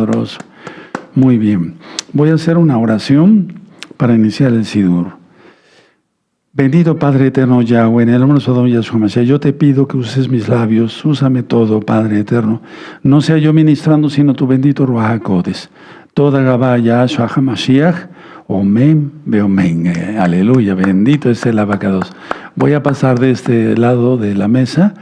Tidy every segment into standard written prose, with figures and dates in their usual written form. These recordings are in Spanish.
Todopoderoso. Muy bien. Voy a hacer una oración para iniciar el Sidur. Bendito Padre eterno Yahweh, en el nombre de Sodom y Yahshua Mashiach, yo te pido que uses mis labios, úsame todo, Padre eterno. No sea yo ministrando, sino tu bendito Ruach HaKodesh. Toda Gabá Yahshua HaMashiach, Omen, Beomen. Aleluya, bendito es el abacados. Voy a pasar de este lado de la mesa,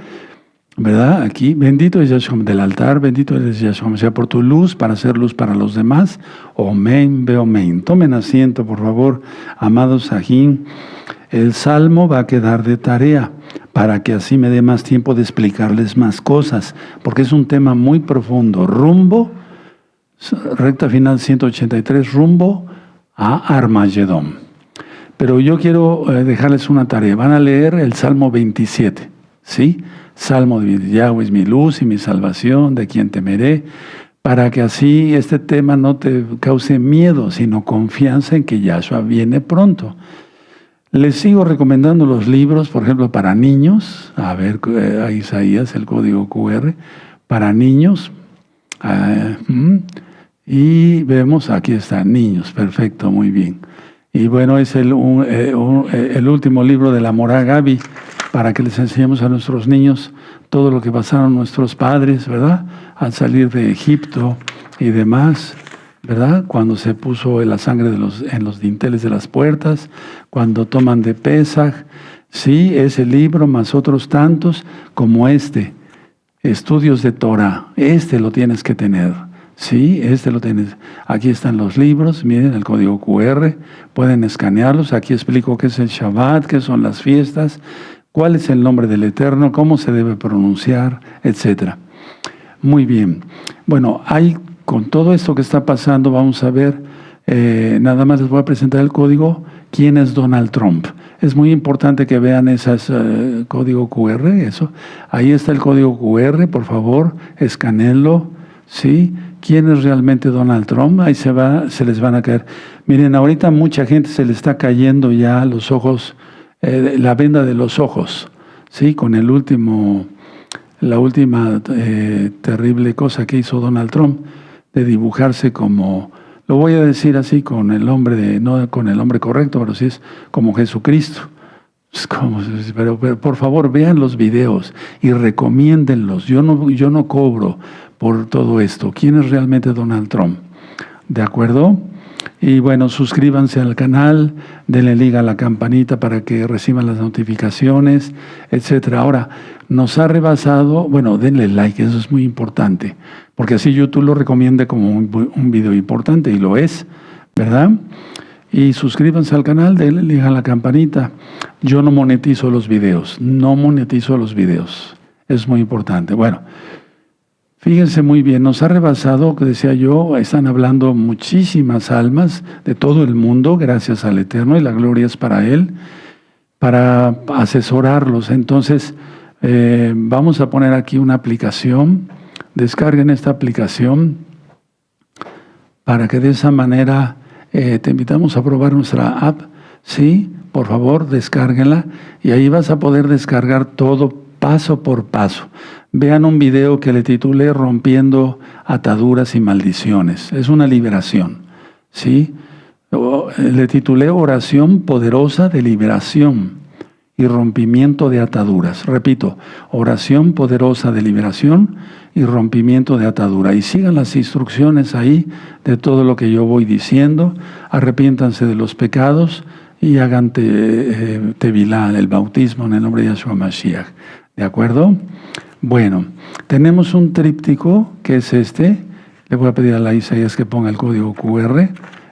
¿verdad? Aquí, bendito es Yahshua del altar, bendito es Yahshua Mashiach por tu luz, para hacer luz para los demás. Omen, Beomen. Tomen asiento, por favor, amados Sajín. El salmo va a quedar de tarea para que así me dé más tiempo de explicarles más cosas, porque es un tema muy profundo. Rumbo, recta final 183, rumbo a Armagedón. Pero yo quiero dejarles una tarea. Van a leer el Salmo 27, ¿sí? Salmo de Yahweh es mi luz y mi salvación, de quien temeré, para que así este tema no te cause miedo, sino confianza en que Yahshua viene pronto. Les sigo recomendando los libros, por ejemplo, para niños. A ver, a Isaías, el código QR, para niños. Y vemos, aquí está, niños, perfecto, muy bien. Y bueno, es el último libro de la Morá Gabi, para que les enseñemos a nuestros niños todo lo que pasaron nuestros padres, ¿verdad? Al salir de Egipto y demás, ¿verdad? Cuando se puso la sangre en los dinteles de las puertas, cuando toman de Pesaj. Sí, ese libro más otros tantos como este, estudios de Torah, este lo tienes que tener. Sí, este lo tienes. Aquí están los libros, miren el código QR, pueden escanearlos. Aquí explico qué es el Shabbat, qué son las fiestas, cuál es el nombre del Eterno, cómo se debe pronunciar, etc. Muy bien. Bueno, con todo esto que está pasando, vamos a ver, nada más les voy a presentar el código, quién es Donald Trump. Es muy importante que vean ese código QR, eso. Ahí está el código QR, por favor, escaneenlo, ¿sí? ¿Quién es realmente Donald Trump? Ahí se les van a caer. Miren, ahorita mucha gente se le está cayendo ya los ojos, la venda de los ojos, ¿sí? Con la última terrible cosa que hizo Donald Trump, de dibujarse como, lo voy a decir así, con el hombre no con el hombre correcto, pero sí es como Jesucristo. Pero por favor, vean los videos y recomiéndenlos. Yo no cobro por todo esto. ¿Quién es realmente Donald Trump? ¿De acuerdo? Y bueno, suscríbanse al canal, denle liga a la campanita para que reciban las notificaciones, etc. Ahora, nos ha rebasado, bueno, denle like, eso es muy importante, porque así YouTube lo recomienda como un video importante, y lo es, ¿verdad? Y suscríbanse al canal, denle liga a la campanita. Yo no monetizo los videos, es muy importante. Bueno, fíjense muy bien, nos ha rebasado, que decía yo, están hablando muchísimas almas de todo el mundo, gracias al Eterno, y la gloria es para Él, para asesorarlos. Entonces, vamos a poner aquí una aplicación, descarguen esta aplicación, para que de esa manera te invitamos a probar nuestra app, ¿sí? Por favor, descárguenla, y ahí vas a poder descargar todo paso por paso. Vean un video que le titulé Rompiendo ataduras y maldiciones. Es una liberación, ¿sí? Le titulé Oración poderosa de liberación y rompimiento de ataduras. Repito, oración poderosa de liberación y rompimiento de atadura. Y sigan las instrucciones ahí de todo lo que yo voy diciendo. Arrepiéntanse de los pecados y hagan tevilá, el bautismo en el nombre de Yahshua Mashiach. ¿De acuerdo? Bueno, tenemos un tríptico que es este. Le voy a pedir a la Isaías que ponga el código QR.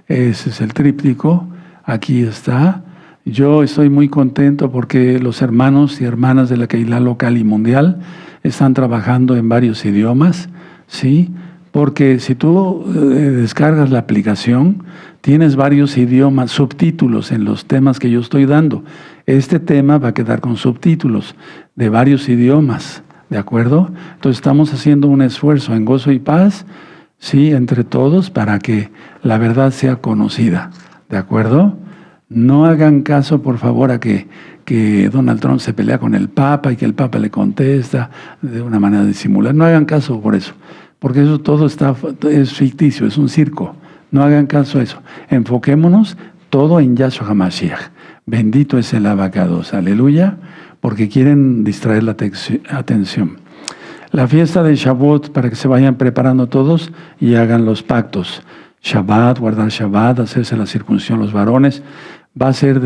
Ese es el tríptico. Aquí está. Yo estoy muy contento porque los hermanos y hermanas de la Keilah local y mundial están trabajando en varios idiomas, ¿sí? Porque si tú descargas la aplicación, tienes varios idiomas, subtítulos en los temas que yo estoy dando. Este tema va a quedar con subtítulos de varios idiomas, ¿de acuerdo? Entonces estamos haciendo un esfuerzo en gozo y paz, sí, entre todos, para que la verdad sea conocida, ¿de acuerdo? No hagan caso, por favor, a que Donald Trump se pelea con el Papa y que el Papa le contesta de una manera disimular. No hagan caso por eso. porque eso todo es ficticio, es un circo. No hagan caso a eso. Enfoquémonos todo en Yahshua HaMashiach. Bendito es el abacados, aleluya, porque quieren distraer la atención. La fiesta de Shavuot, para que se vayan preparando todos y hagan los pactos. Shabbat, guardar Shabbat, hacerse la circuncisión los varones. Va a ser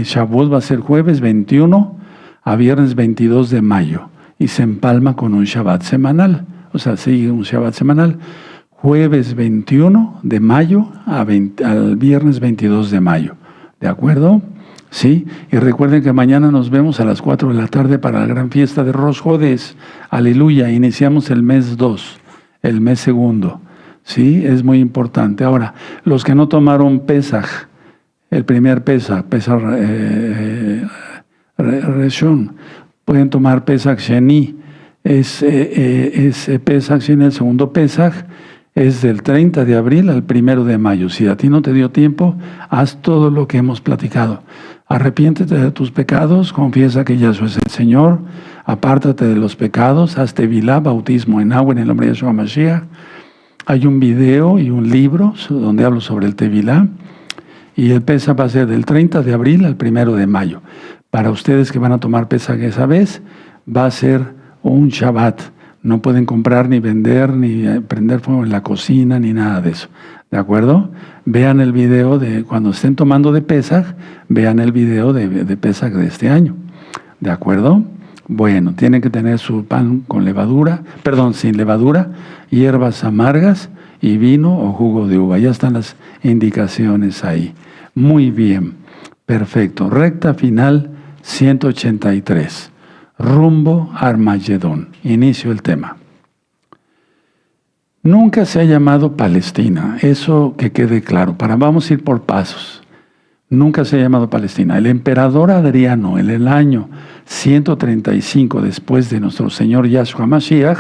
Shavuot va a ser jueves 21 a viernes 22 de mayo y se empalma con un Shabbat semanal. O sea, sigue un Shabbat semanal. Jueves 21 de mayo al viernes 22 de mayo. ¿De acuerdo? ¿Sí? Y recuerden que mañana nos vemos a las 4 de la tarde para la gran fiesta de Rosh Hodesh. Aleluya. Iniciamos el mes 2, el mes segundo. ¿Sí? Es muy importante. Ahora, los que no tomaron Pesaj, el primer Pesaj Reshon, pueden tomar Pesaj Sheni. Es Pesaj Sheni, el segundo Pesaj. Es del 30 de abril al 1 de mayo. Si a ti no te dio tiempo, haz todo lo que hemos platicado. Arrepiéntete de tus pecados, confiesa que Yahshua es el Señor, apártate de los pecados, haz tevilá, bautismo en agua en el nombre de Yahshua Mashiach. Hay un video y un libro donde hablo sobre el tevilá. Y el Pesaj va a ser del 30 de abril al 1 de mayo. Para ustedes que van a tomar Pesaj esa vez, va a ser un Shabbat. No pueden comprar, ni vender, ni prender fuego en la cocina, ni nada de eso. ¿De acuerdo? Vean el video de cuando estén tomando de Pesaj, vean el video de Pesaj de este año. ¿De acuerdo? Bueno, tienen que tener su pan con levadura, sin levadura, hierbas amargas y vino o jugo de uva. Ya están las indicaciones ahí. Muy bien. Perfecto. Recta final 183. Rumbo a Armagedón. Inicio el tema. Nunca se ha llamado Palestina, eso que quede claro. Vamos a ir por pasos. Nunca se ha llamado Palestina. El emperador Adriano, en el año 135 después de nuestro Señor Yahshua Mashiach,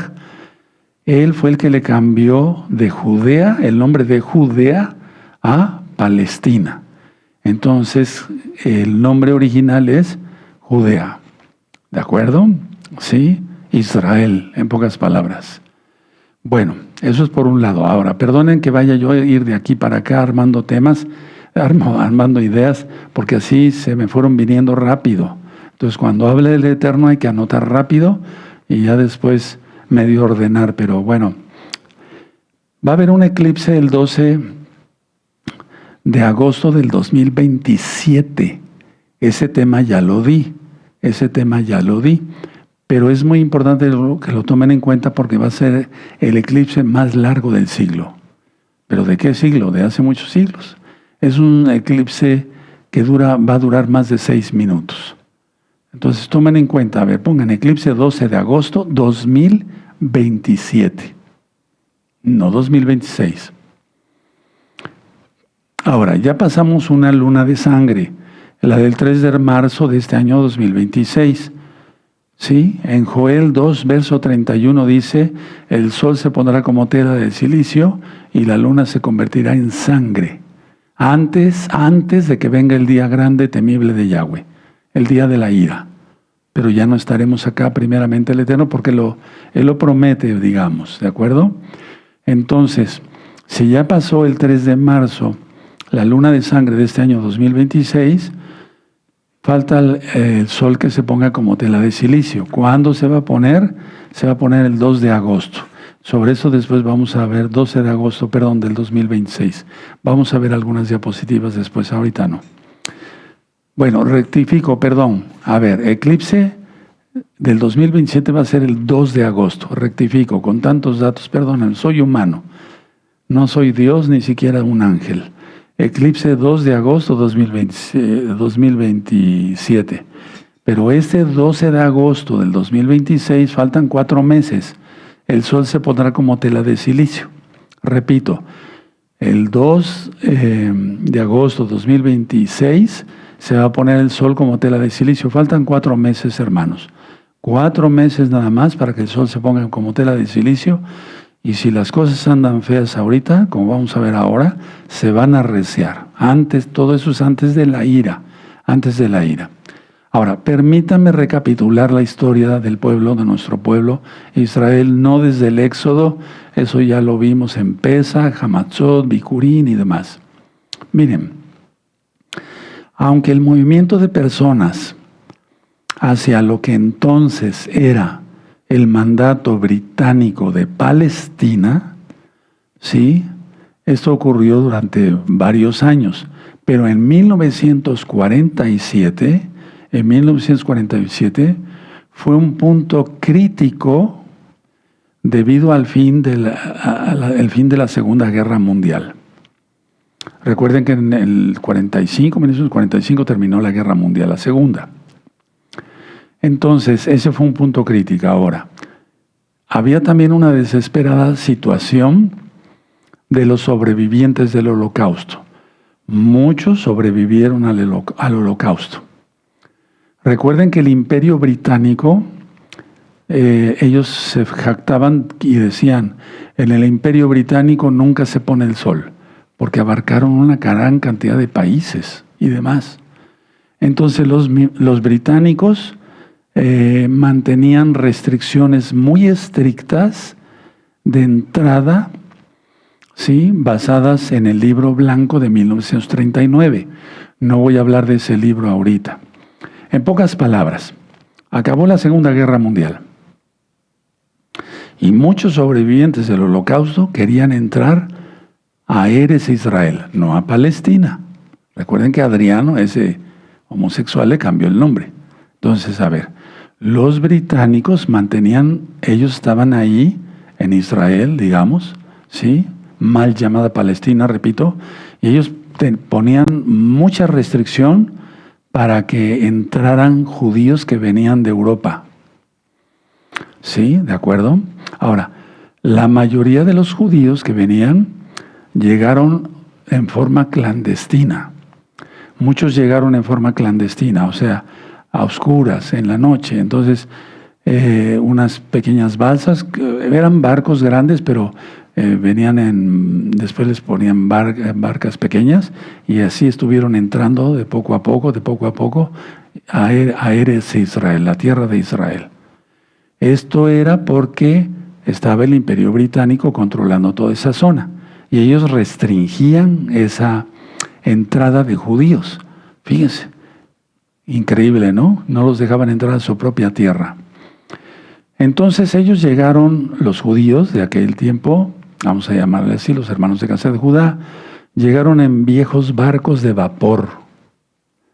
él fue el que le cambió de Judea, el nombre de Judea, a Palestina. Entonces, el nombre original es Judea. ¿De acuerdo? Sí, Israel, en pocas palabras. Bueno, eso es por un lado. Ahora, perdonen que vaya yo a ir de aquí para acá armando temas, armando ideas, porque así se me fueron viniendo rápido. Entonces, cuando hable del Eterno hay que anotar rápido y ya después medio ordenar. Pero bueno, va a haber un eclipse el 12 de agosto del 2027. Ese tema ya lo di. Pero es muy importante que lo tomen en cuenta porque va a ser el eclipse más largo del siglo. ¿Pero de qué siglo? De hace muchos siglos. Es un eclipse que va a durar más de 6 minutos. Entonces tomen en cuenta, pongan eclipse 12 de agosto 2027, no 2026. Ahora, ya pasamos una luna de sangre, la del 3 de marzo de este año 2026. ¿Sí? En Joel 2, verso 31 dice, el sol se pondrá como tela de silicio y la luna se convertirá en sangre. Antes de que venga el día grande temible de Yahweh, el día de la ira. Pero ya no estaremos acá primeramente el Eterno porque Él lo promete, digamos, ¿de acuerdo? Entonces, si ya pasó el 3 de marzo, la luna de sangre de este año 2026, falta el sol que se ponga como tela de silicio. ¿Cuándo se va a poner? Se va a poner el 2 de agosto. Sobre eso después vamos a ver, 12 de agosto, del 2026. Vamos a ver algunas diapositivas después, ahorita no. Bueno, rectifico, A ver, eclipse del 2027 va a ser el 2 de agosto. Rectifico, con tantos datos, soy humano. No soy Dios, ni siquiera un ángel. Eclipse 2 de agosto 2027. Pero este 12 de agosto del 2026 faltan 4 meses. El sol se pondrá como tela de silicio. Repito, el 2 de agosto 2026 se va a poner el sol como tela de silicio. Faltan 4 meses, hermanos. 4 meses nada más para que el sol se ponga como tela de silicio. Y si las cosas andan feas ahorita, como vamos a ver ahora, se van a arreciar. Todo eso es antes de la ira. Ahora, permítanme recapitular la historia del pueblo, de nuestro pueblo, Israel, no desde el Éxodo, eso ya lo vimos en Pesach, Hamatzot, Bikurín y demás. Miren, aunque el movimiento de personas hacia lo que entonces era el mandato británico de Palestina, ¿sí? Esto ocurrió durante varios años, pero en 1947 fue un punto crítico debido al fin de la Segunda Guerra Mundial. Recuerden que en el 1945 terminó la Guerra Mundial, la Segunda. Entonces, ese fue un punto crítico. Ahora, había también una desesperada situación de los sobrevivientes del Holocausto. Muchos sobrevivieron al Holocausto. Recuerden que el Imperio Británico, ellos se jactaban y decían, en el Imperio Británico nunca se pone el sol, porque abarcaron una gran cantidad de países y demás. Entonces los británicos mantenían restricciones muy estrictas de entrada, ¿sí? Basadas en el Libro Blanco de 1939. No voy a hablar de ese libro ahorita. En pocas palabras, acabó la Segunda Guerra Mundial y muchos sobrevivientes del Holocausto querían entrar a Eretz Israel, no a Palestina. Recuerden que Adriano, ese homosexual, le cambió el nombre. Entonces, a ver, los británicos ellos estaban ahí en Israel, digamos, ¿sí? Mal llamada Palestina, repito, y ellos ponían mucha restricción para que entraran judíos que venían de Europa. ¿Sí? ¿De acuerdo? Ahora, la mayoría de los judíos que venían llegaron en forma clandestina. Muchos llegaron en forma clandestina, o sea, a oscuras, en la noche. Entonces, unas pequeñas balsas, eran barcos grandes, pero después les ponían barcas pequeñas y así estuvieron entrando de poco a poco a Eretz Israel, la tierra de Israel. Esto era porque estaba el Imperio Británico controlando toda esa zona y ellos restringían esa entrada de judíos. Fíjense, increíble, ¿no? No los dejaban entrar a su propia tierra. Entonces ellos llegaron, los judíos de aquel tiempo, vamos a llamarle así, los hermanos de casa de Judá, llegaron en viejos barcos de vapor.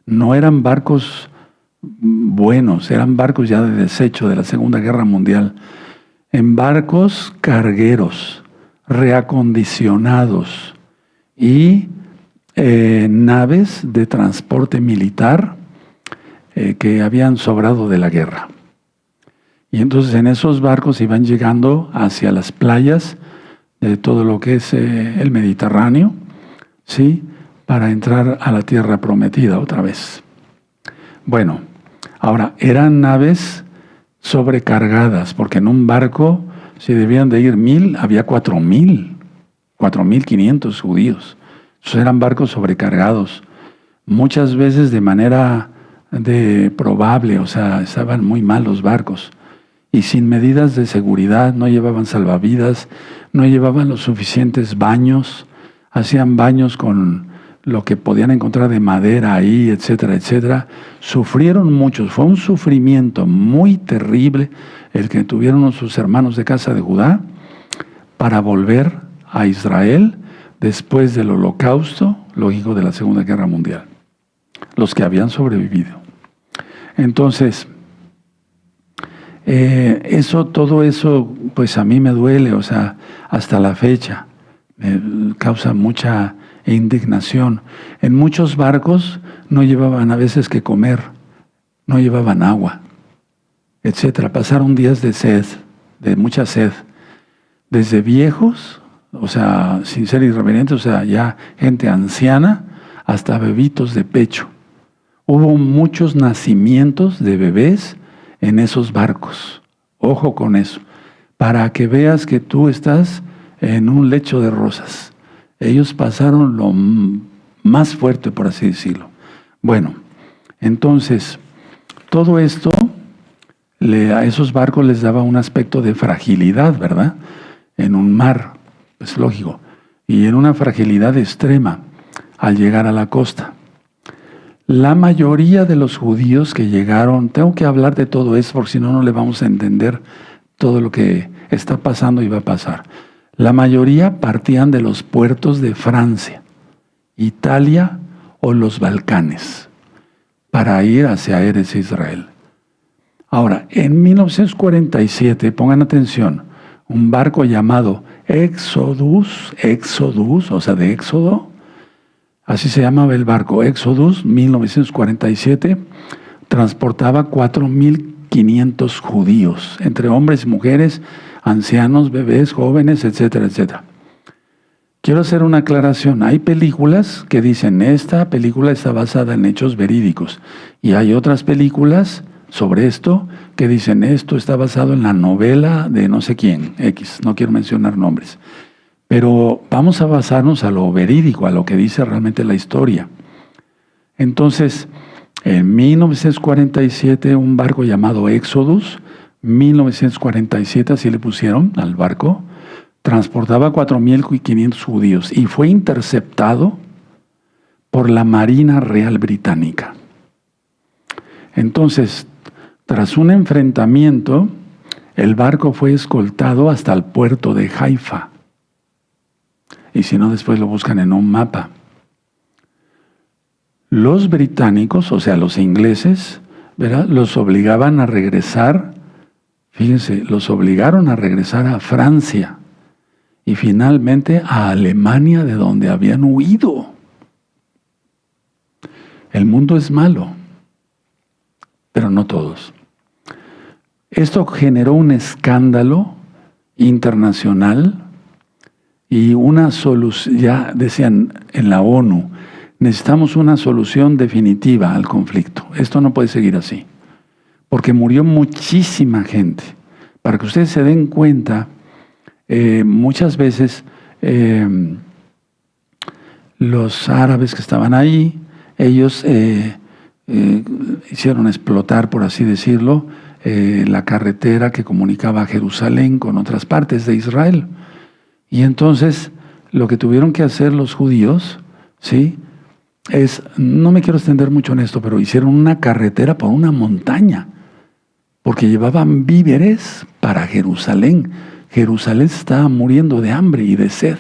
No eran barcos buenos, eran barcos ya de desecho de la Segunda Guerra Mundial. En barcos cargueros, reacondicionados y naves de transporte militar que habían sobrado de la guerra. Y entonces en esos barcos iban llegando hacia las playas de todo lo que es el Mediterráneo, ¿sí? Para entrar a la tierra prometida otra vez. Bueno, ahora eran naves sobrecargadas, porque en un barco, si debían de ir 1,000, había 4,500 judíos. Esos eran barcos sobrecargados, muchas veces de manera probable, o sea, estaban muy mal los barcos. Y sin medidas de seguridad, no llevaban salvavidas, no llevaban los suficientes baños, hacían baños con lo que podían encontrar de madera ahí, etcétera, etcétera. Sufrieron muchos, fue un sufrimiento muy terrible el que tuvieron sus hermanos de casa de Judá para volver a Israel después del Holocausto, lógico, de la Segunda Guerra Mundial, los que habían sobrevivido. Entonces, todo eso, pues a mí me duele, o sea, hasta la fecha, me causa mucha indignación. En muchos barcos no llevaban a veces que comer, no llevaban agua, etcétera. Pasaron días de sed, de mucha sed, desde viejos, o sea, sin ser irreverentes, o sea, ya gente anciana, hasta bebitos de pecho. Hubo muchos nacimientos de bebés en esos barcos. Ojo con eso, para que veas que tú estás en un lecho de rosas. Ellos pasaron lo más fuerte, por así decirlo. Bueno, entonces, todo esto a esos barcos les daba un aspecto de fragilidad, ¿verdad? En un mar, es lógico, y en una fragilidad extrema al llegar a la costa. La mayoría de los judíos que llegaron, tengo que hablar de todo esto porque si no, no le vamos a entender todo lo que está pasando y va a pasar. La mayoría partían de los puertos de Francia, Italia o los Balcanes para ir hacia Eretz Israel. Ahora, en 1947, pongan atención, un barco llamado Exodus, o sea, de Éxodo, así se llamaba el barco, Exodus, 1947, transportaba 4.500 judíos, entre hombres y mujeres, ancianos, bebés, jóvenes, etcétera, etcétera. Quiero hacer una aclaración. Hay películas que dicen, esta película está basada en hechos verídicos, y hay otras películas sobre esto que dicen, esto está basado en la novela de no sé quién, X, no quiero mencionar nombres. Pero vamos a basarnos a lo verídico, a lo que dice realmente la historia. Entonces, en 1947, un barco llamado Exodus, 1947 así le pusieron al barco, transportaba 4.500 judíos y fue interceptado por la Marina Real Británica. Entonces, tras un enfrentamiento, el barco fue escoltado hasta el puerto de Haifa. Y si no, después lo buscan en un mapa. Los británicos, o sea, los ingleses, ¿verdad?, los obligaban a regresar, fíjense, los obligaron a regresar a Francia y finalmente a Alemania, de donde habían huido. El mundo es malo, pero no todos. Esto generó un escándalo internacional y una solución, ya decían en la ONU, necesitamos una solución definitiva al conflicto. Esto no puede seguir así, porque murió muchísima gente. Para que ustedes se den cuenta, muchas veces los árabes que estaban ahí, ellos hicieron explotar, por así decirlo, la carretera que comunicaba Jerusalén con otras partes de Israel. Y entonces lo que tuvieron que hacer los judíos, ¿sí?, es, no me quiero extender mucho en esto, pero hicieron una carretera por una montaña, porque llevaban víveres para Jerusalén. Jerusalén estaba muriendo de hambre y de sed.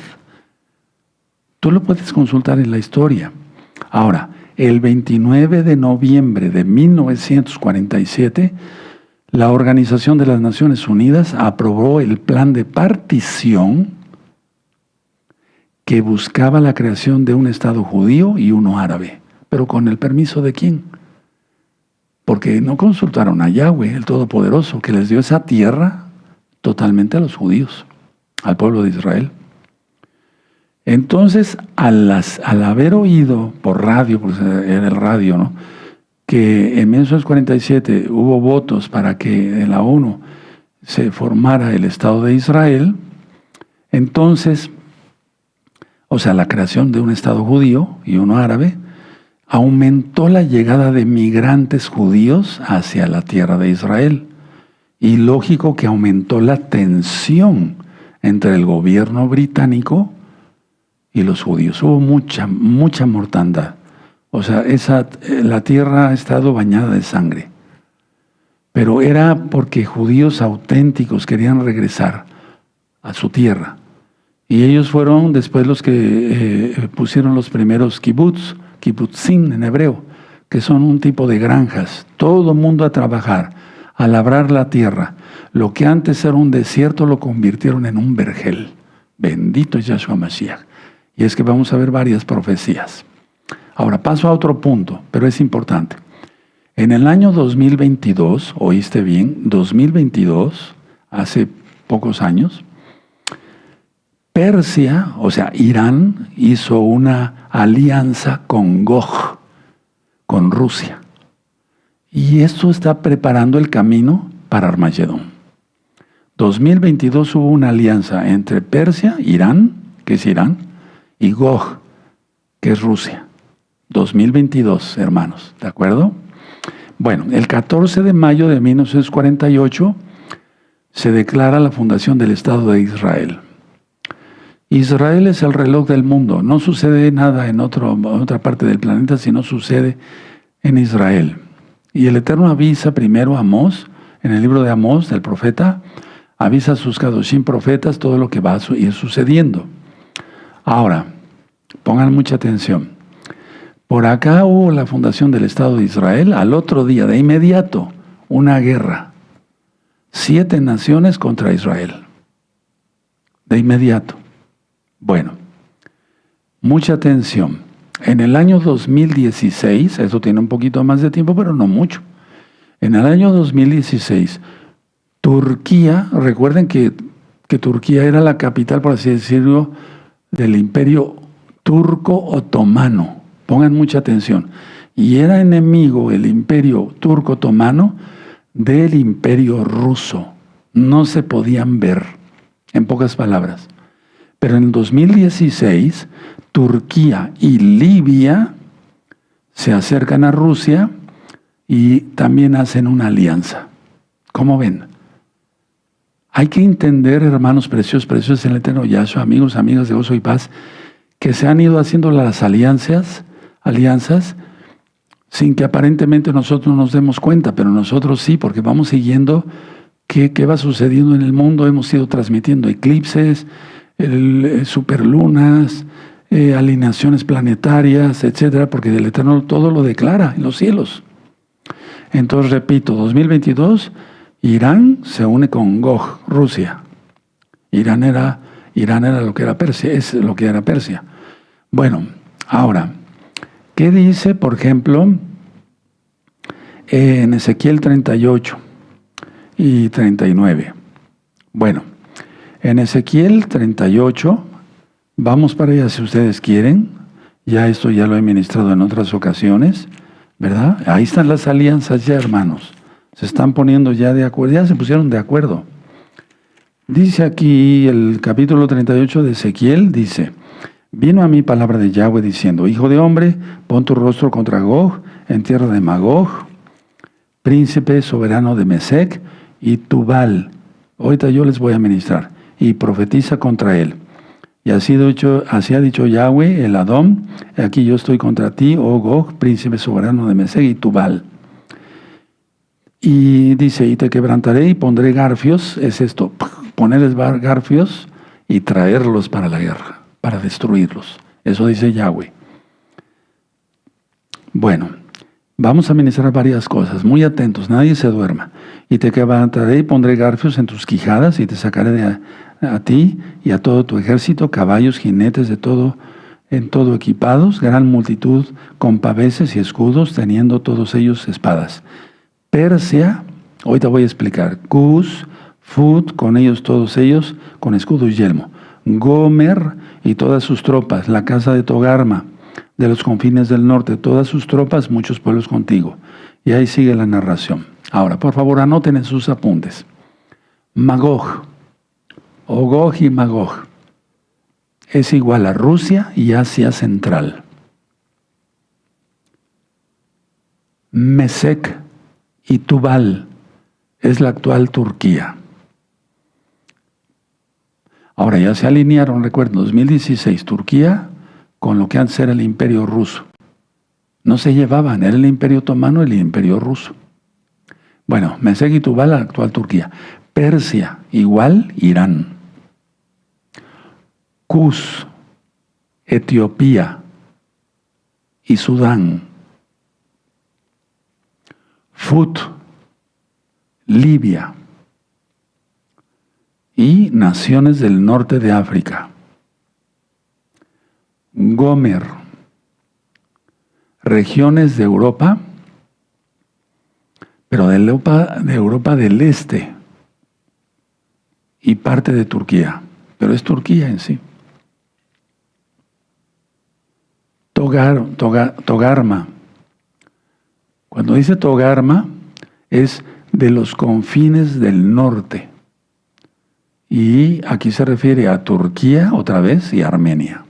Tú lo puedes consultar en la historia. Ahora, el 29 de noviembre de 1947, la Organización de las Naciones Unidas aprobó el plan de partición que buscaba la creación de un Estado judío y uno árabe. ¿Pero con el permiso de quién? Porque no consultaron a Yahweh, el Todopoderoso, que les dio esa tierra totalmente a los judíos, al pueblo de Israel. Entonces, al haber oído por radio, porque era el radio, ¿no?, que en 1947 hubo votos para que en la ONU se formara el Estado de Israel, entonces, o sea, la creación de un Estado judío y uno árabe, aumentó la llegada de migrantes judíos hacia la tierra de Israel. Y lógico que aumentó la tensión entre el gobierno británico y los judíos. Hubo mucha mortandad. O sea, la tierra ha estado bañada de sangre. Pero era porque judíos auténticos querían regresar a su tierra. Y ellos fueron después los que pusieron los primeros kibbutzim en hebreo, que son un tipo de granjas. Todo el mundo a trabajar, a labrar la tierra. Lo que antes era un desierto lo convirtieron en un vergel. Bendito es Yahshua Mashiach. Y es que vamos a ver varias profecías. Ahora paso a otro punto, pero es importante. En el año 2022, oíste bien, 2022, hace pocos años, Persia, o sea, Irán, hizo una alianza con Gog, con Rusia. Y esto está preparando el camino para Armagedón. 2022 hubo una alianza entre Persia, Irán, que es Irán, y Gog, que es Rusia. 2022, hermanos, ¿de acuerdo? Bueno, el 14 de mayo de 1948 se declara la fundación del Estado de Israel. Israel es el reloj del mundo. No sucede nada en otra parte del planeta, sino sucede en Israel. Y el Eterno avisa primero a Amós, en el libro de Amós, del profeta, avisa a sus Kadoshim profetas todo lo que va a ir sucediendo. Ahora, pongan mucha atención. Por acá hubo la fundación del Estado de Israel, al otro día, de inmediato, una guerra. 7 naciones contra Israel. De inmediato. Bueno, mucha atención. En el año 2016, eso tiene un poquito más de tiempo, pero no mucho. En el año 2016, Turquía, recuerden que Turquía era la capital, por así decirlo, del Imperio Turco Otomano. Pongan mucha atención. Y era enemigo el Imperio Turco Otomano del Imperio Ruso. No se podían ver, en pocas palabras. Pero en el 2016, Turquía y Libia se acercan a Rusia y también hacen una alianza. ¿Cómo ven? Hay que entender, hermanos preciosos en el Eterno Yahshua, amigos, amigas de gozo y paz, que se han ido haciendo las alianzas sin que aparentemente nosotros nos demos cuenta, pero nosotros sí, porque vamos siguiendo qué va sucediendo en el mundo. Hemos ido transmitiendo eclipses, superlunas, alineaciones planetarias, etcétera, porque el Eterno todo lo declara en los cielos. Entonces, repito, 2022, Irán se une con Gog, Rusia. Irán era lo que era Persia, es lo que era Persia. Bueno, ahora, ¿qué dice, por ejemplo, en Ezequiel 38 y 39? Bueno, en Ezequiel 38, vamos para allá si ustedes quieren. Ya esto ya lo he ministrado en otras ocasiones, ¿verdad? Ahí están las alianzas ya, hermanos. Se están poniendo ya de acuerdo, ya se pusieron de acuerdo. Dice aquí el capítulo 38 de Ezequiel, dice: vino a mí palabra de Yahweh diciendo: hijo de hombre, pon tu rostro contra Gog, en tierra de Magog, príncipe soberano de Mesec y Tubal. Ahorita yo les voy a ministrar. Y profetiza contra él. Y así ha dicho Yahweh, el Adón: aquí yo estoy contra ti, oh Gog, príncipe soberano de Mesec y Tubal. Y dice: y te quebrantaré y pondré garfios. Es esto, ponerles garfios y traerlos para la guerra, para destruirlos. Eso dice Yahweh. Bueno, vamos a ministrar varias cosas. Muy atentos, nadie se duerma. Y te quebrantaré y pondré garfios en tus quijadas y te sacaré a ti y a todo tu ejército, caballos, jinetes en todo equipados, gran multitud con paveses y escudos, teniendo todos ellos espadas. Persia, ahorita voy a explicar. Cus, Fut, con ellos todos ellos, con escudo y yelmo. Gomer y todas sus tropas, la casa de Togarma, de los confines del norte, todas sus tropas, muchos pueblos contigo. Y ahí sigue la narración. Ahora, por favor, anoten en sus apuntes. Magog, o Gog y Magog, es igual a Rusia y Asia Central. Mesec y Tubal es la actual Turquía. Ahora ya se alinearon, recuerden, 2016, Turquía con lo que antes era el Imperio Ruso. No se llevaban, era el Imperio Otomano y el Imperio Ruso. Bueno, Mesec y Tubal, la actual Turquía. Persia, igual Irán. Cus, Etiopía y Sudán. Fut, Libia y naciones del norte de África. Gomer, regiones de Europa, pero de Europa del Este y parte de Turquía, pero es Turquía en sí. Togarma. Cuando dice Togarma, es de los confines del norte. Y aquí se refiere a Turquía otra vez y Armenia.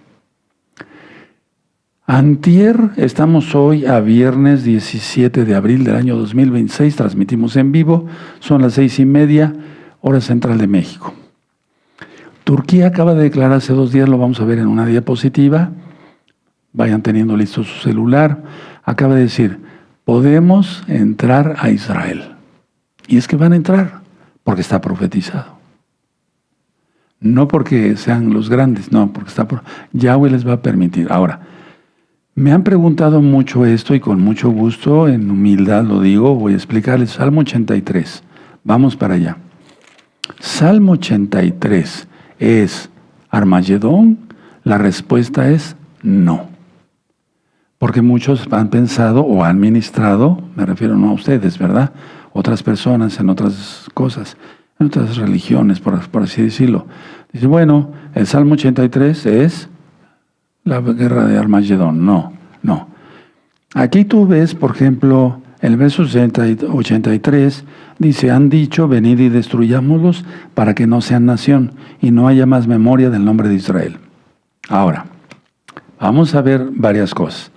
Antier, estamos hoy a viernes 17 de abril del año 2026, transmitimos en vivo, son las 6:30, hora central de México. Turquía acaba de declarar hace 2 días, lo vamos a ver en una diapositiva, vayan teniendo listo su celular, acaba de decir, podemos entrar a Israel. Y es que van a entrar, porque está profetizado. No porque sean los grandes, no, porque Yahweh les va a permitir. Ahora, me han preguntado mucho esto y con mucho gusto, en humildad lo digo, voy a explicarles. Salmo 83, vamos para allá. Salmo 83 es Armagedón, la respuesta es no. Porque muchos han pensado o han ministrado, me refiero no a ustedes, ¿verdad? Otras personas en otras cosas, en otras religiones, por así decirlo. Dice, bueno, el Salmo 83 es la guerra de Armagedón. No, no. Aquí tú ves, por ejemplo, el verso 83 dice, han dicho, venid y destruyámoslos para que no sean nación y no haya más memoria del nombre de Israel. Ahora, vamos a ver varias cosas.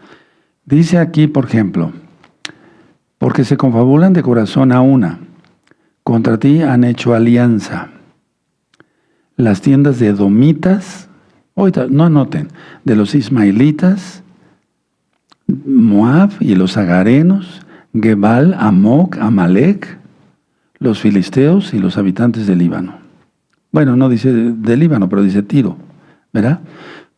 Dice aquí, por ejemplo, porque se confabulan de corazón a una, contra ti han hecho alianza. Las tiendas de edomitas, no anoten, de los ismaelitas, Moab y los agarenos, Gebal, Amoc, Amalek, los filisteos y los habitantes del Líbano. Bueno, no dice del Líbano, pero dice Tiro, ¿verdad?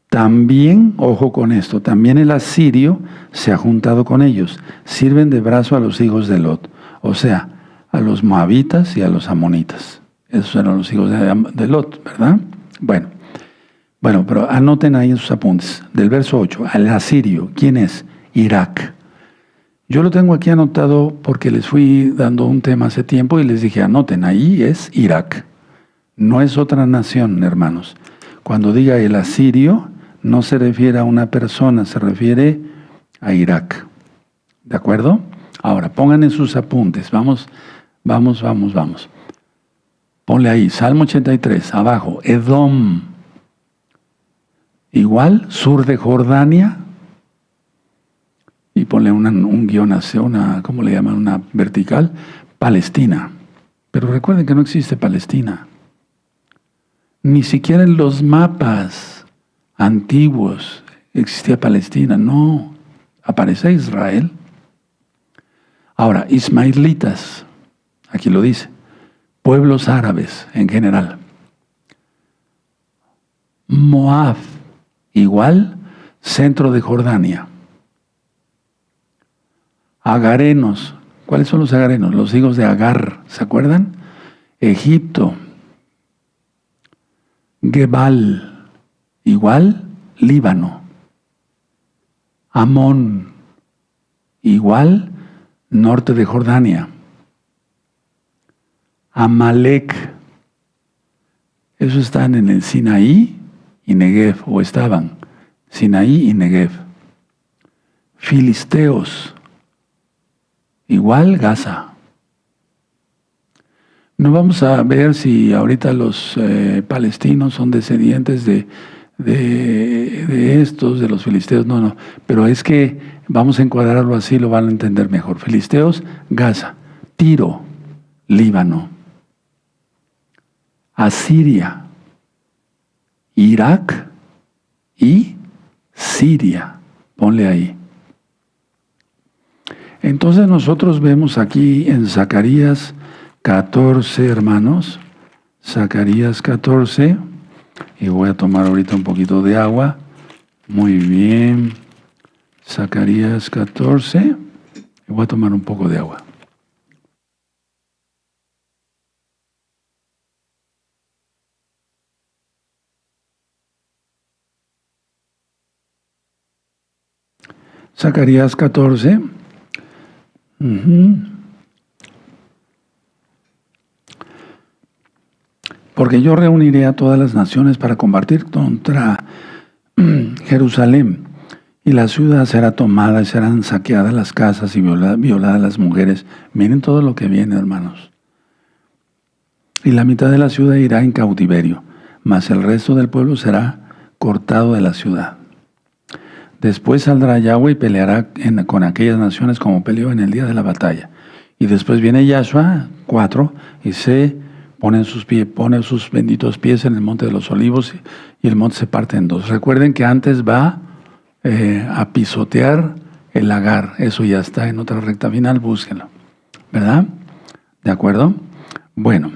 También, ojo con esto, también el asirio se ha juntado con ellos. Sirven de brazo a los hijos de Lot, o sea, a los moabitas y a los amonitas. Esos eran los hijos de Lot, ¿verdad? Bueno, pero anoten ahí en sus apuntes. Del verso 8, al asirio, ¿quién es? Irak. Yo lo tengo aquí anotado porque les fui dando un tema hace tiempo y les dije, anoten, ahí es Irak. No es otra nación, hermanos. Cuando diga el asirio, no se refiere a una persona, se refiere a Irak. ¿De acuerdo? Ahora, pongan en sus apuntes. Vamos. Ponle ahí, Salmo 83, abajo, Edom. Igual, sur de Jordania. Y ponle un guión hacia ¿cómo le llaman? Una vertical. Palestina. Pero recuerden que no existe Palestina. Ni siquiera en los mapas antiguos existía Palestina. No, aparece Israel. Ahora, ismaelitas, aquí lo dice, pueblos árabes en general. Moab, igual, centro de Jordania. Agarenos, ¿cuáles son los agarenos? Los hijos de Agar, ¿se acuerdan? Egipto. Gebal, igual, Líbano. Amón, igual, norte de Jordania. Amalek, esos están en el Sinaí y Negev, o estaban, Sinaí y Negev. Filisteos, igual Gaza. No vamos a ver si ahorita los palestinos son descendientes de estos, de los filisteos, no, pero es que vamos a encuadrarlo así, lo van a entender mejor. Filisteos, Gaza, Tiro, Líbano, Asiria, Irak y Siria. Ponle ahí. Entonces nosotros vemos aquí en Zacarías 14, hermanos, Zacarías 14, y voy a tomar ahorita un poquito de agua. Muy bien, Zacarías 14, y voy a tomar un poco de agua. Zacarías 14. Porque yo reuniré a todas las naciones para combatir contra Jerusalén, y la ciudad será tomada y serán saqueadas las casas y violadas las mujeres. Miren todo lo que viene, hermanos. Y la mitad de la ciudad irá en cautiverio, mas el resto del pueblo será cortado de la ciudad. Después saldrá Yahweh y peleará con aquellas naciones como peleó en el día de la batalla. Y después viene Yahshua, 4, y se pone sus benditos pies en el monte de los olivos y el monte se parte en dos. Recuerden que antes va a pisotear el lagar. Eso ya está en otra recta final, búsquenlo. ¿Verdad? ¿De acuerdo? Bueno.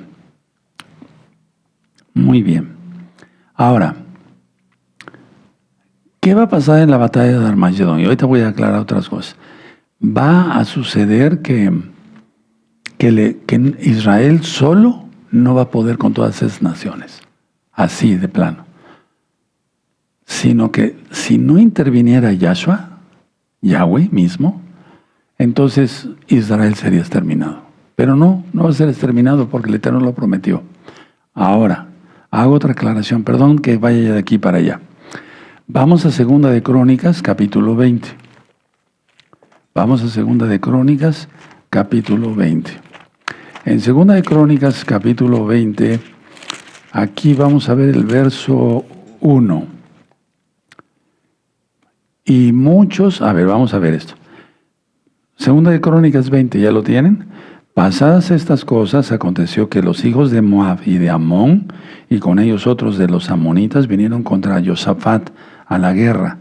Muy bien. Ahora, ¿qué va a pasar en la batalla de Armagedón? Y ahorita voy a aclarar otras cosas. Va a suceder que Israel solo no va a poder con todas esas naciones, así de plano. Sino que si no interviniera Yahweh mismo, entonces Israel sería exterminado. Pero no va a ser exterminado porque el Eterno lo prometió. Ahora, hago otra aclaración, perdón que vaya de aquí para allá. Vamos a Segunda de Crónicas, capítulo 20. Vamos a Segunda de Crónicas, capítulo 20. En Segunda de Crónicas, capítulo 20, aquí vamos a ver el verso 1. Y muchos, vamos a ver esto. Segunda de Crónicas 20, ¿ya lo tienen? Pasadas estas cosas, aconteció que los hijos de Moab y de Amón, y con ellos otros de los amonitas, vinieron contra Josafat a la guerra.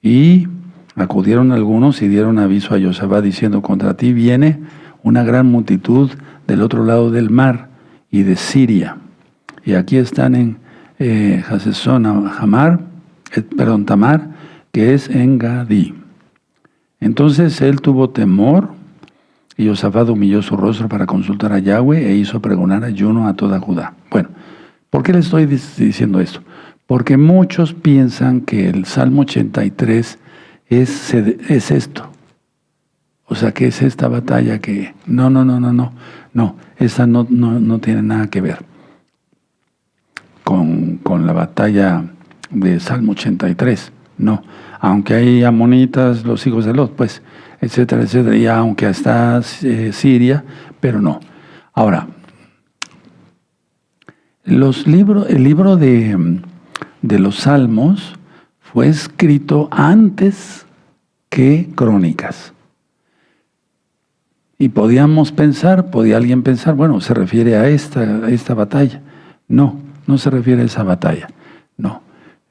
Y acudieron algunos y dieron aviso a Josafat, diciendo, contra ti viene una gran multitud del otro lado del mar y de Siria. Y aquí están en Tamar, que es en Gadí. Entonces él tuvo temor, y Josafat humilló su rostro para consultar a Yahweh e hizo pregonar ayuno a toda Judá. Bueno, ¿por qué le estoy diciendo esto? Porque muchos piensan que el Salmo 83 es esto. O sea, que es esta batalla que... No, esa no tiene nada que ver con la batalla de Salmo 83. No, aunque hay amonitas, los hijos de Lot, pues, etcétera, etcétera, y aunque está Siria, pero no. Ahora, el libro de los Salmos fue escrito antes que Crónicas. Y podía alguien pensar, bueno, se refiere a esta batalla. No se refiere a esa batalla. No,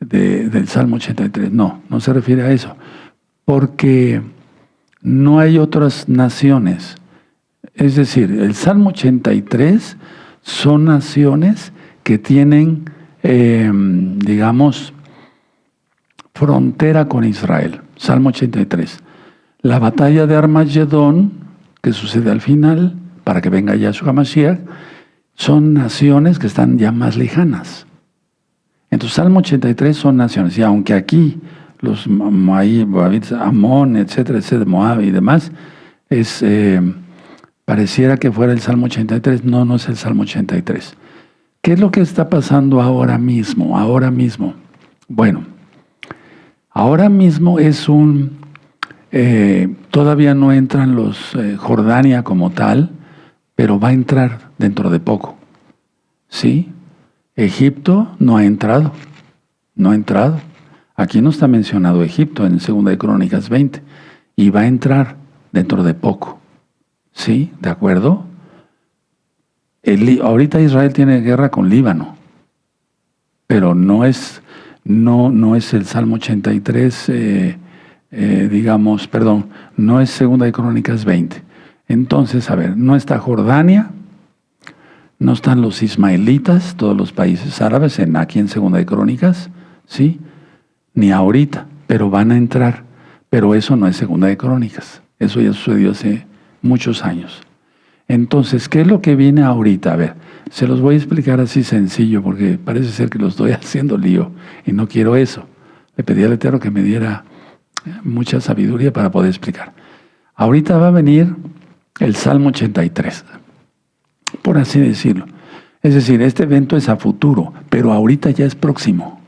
del Salmo 83. No se refiere a eso. Porque no hay otras naciones. Es decir, el Salmo 83 son naciones que tienen, frontera con Israel. Salmo 83. La batalla de Armagedón, que sucede al final, para que venga Yahshua Mashiach, son naciones que están ya más lejanas. Entonces, Salmo 83 son naciones, y aunque aquí los Moabitas, Amón, etcétera, Moab y demás, pareciera que fuera el Salmo 83, no es el Salmo 83. ¿Qué es lo que está pasando ahora mismo? Bueno, ahora mismo es todavía no entran los Jordania como tal, pero va a entrar dentro de poco. ¿Sí? Egipto no ha entrado. Aquí no está mencionado Egipto en 2 de Crónicas 20, y va a entrar dentro de poco. ¿Sí? ¿De acuerdo? Ahorita Israel tiene guerra con Líbano, pero no es el Salmo 83, no es 2 de Crónicas 20. Entonces, no está Jordania, no están los ismaelitas, todos los países árabes, aquí en 2 de Crónicas, ¿sí? Ni ahorita, pero van a entrar. Pero eso no es 2 de Crónicas. Eso ya sucedió hace muchos años. Entonces, ¿qué es lo que viene ahorita? Se los voy a explicar así sencillo, porque parece ser que lo estoy haciendo lío, y no quiero eso. Le pedí al Eterno que me diera mucha sabiduría para poder explicar. Ahorita va a venir el Salmo 83, por así decirlo. Es decir, este evento es a futuro, pero ahorita ya es próximo.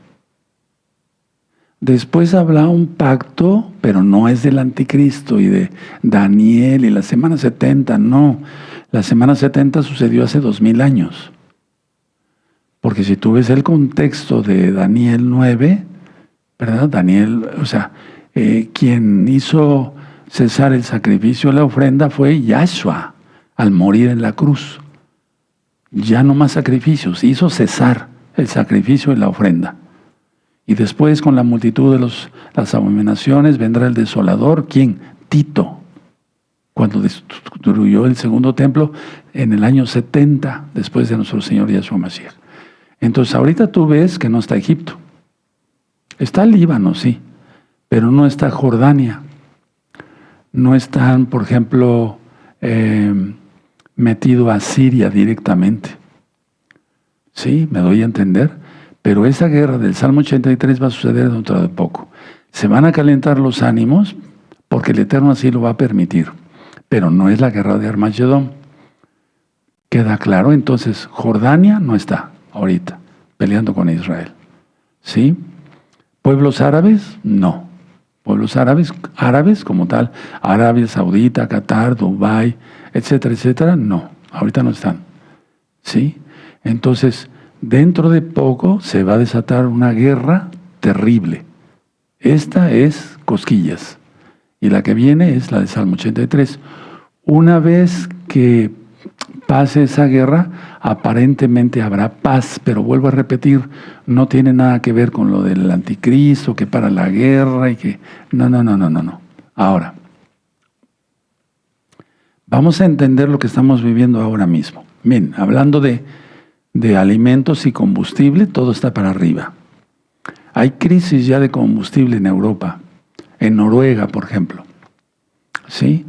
Después habrá un pacto, pero no es del anticristo y de Daniel y la semana 70, no. La semana 70 sucedió hace 2000 años. Porque si tú ves el contexto de Daniel 9, ¿verdad? quien hizo cesar el sacrificio de la ofrenda fue Yahshua al morir en la cruz. Ya no más sacrificios, hizo cesar el sacrificio y la ofrenda. Y después, con la multitud de las abominaciones, vendrá el desolador. ¿Quién? Tito, cuando destruyó el segundo templo en el año 70, después de nuestro Señor Yahshua Mashiach. Entonces, ahorita tú ves que no está Egipto. Está Líbano, sí, pero no está Jordania. No están, por ejemplo, metido a Siria directamente. Sí, me doy a entender. Pero esa guerra del Salmo 83 va a suceder dentro de poco. Se van a calentar los ánimos porque el Eterno así lo va a permitir. Pero no es la guerra de Armagedón. ¿Queda claro? Entonces, Jordania no está ahorita peleando con Israel. ¿Sí? ¿Pueblos árabes? No. Pueblos árabes como tal, Arabia Saudita, Qatar, Dubái, etcétera, etcétera, no. Ahorita no están. ¿Sí? Entonces, dentro de poco se va a desatar una guerra terrible. Esta es cosquillas. Y la que viene es la de Salmo 83. Una vez que pase esa guerra, aparentemente habrá paz, pero vuelvo a repetir, no tiene nada que ver con lo del anticristo, que para la guerra y que... No. Ahora, vamos a entender lo que estamos viviendo ahora mismo. Bien, hablando de alimentos y combustible, todo está para arriba. Hay crisis ya de combustible en Europa, en Noruega, por ejemplo. ¿Sí?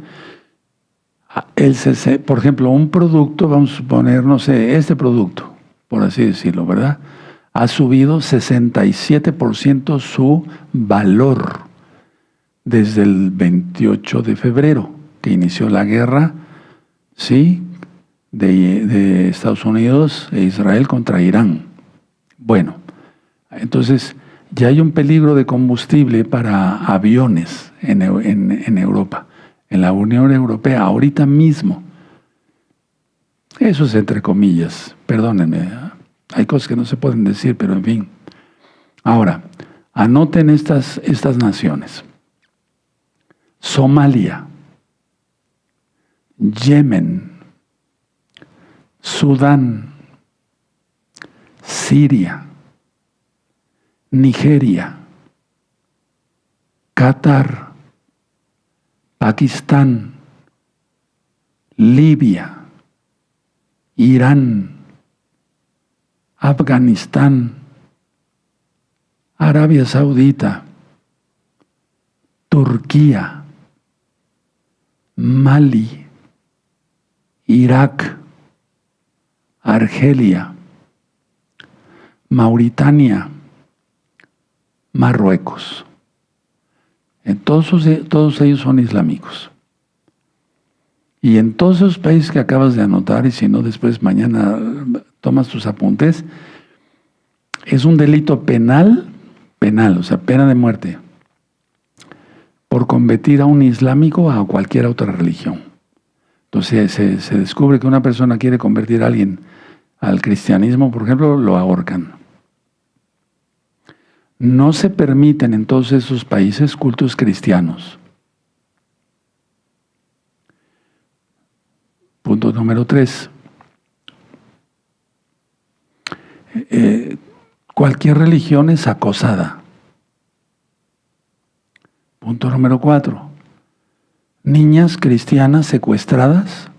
Por ejemplo, un producto, vamos a suponer, no sé, este producto, por así decirlo, ¿verdad? Ha subido 67% su valor desde el 28 de febrero, que inició la guerra, ¿sí?, de Estados Unidos e Israel contra Irán. Bueno, entonces ya hay un peligro de combustible para aviones en Europa, en la Unión Europea, ahorita mismo. Eso es entre comillas, perdónenme, hay cosas que no se pueden decir, pero en fin. Ahora, anoten estas naciones: Somalia, Yemen, Sudán, Siria, Nigeria, Qatar, Pakistán, Libia, Irán, Afganistán, Arabia Saudita, Turquía, Mali, Irak, Argelia, Mauritania, Marruecos. Todos ellos son islámicos. Y en todos esos países que acabas de anotar, y si no después mañana tomas tus apuntes, es un delito penal, o sea, pena de muerte, por convertir a un islámico a cualquier otra religión. Entonces se descubre que una persona quiere convertir a alguien al cristianismo, por ejemplo, lo ahorcan. No se permiten en todos esos países cultos cristianos. Punto número 3. Cualquier religión es acosada. Punto número 4. Niñas cristianas secuestradas,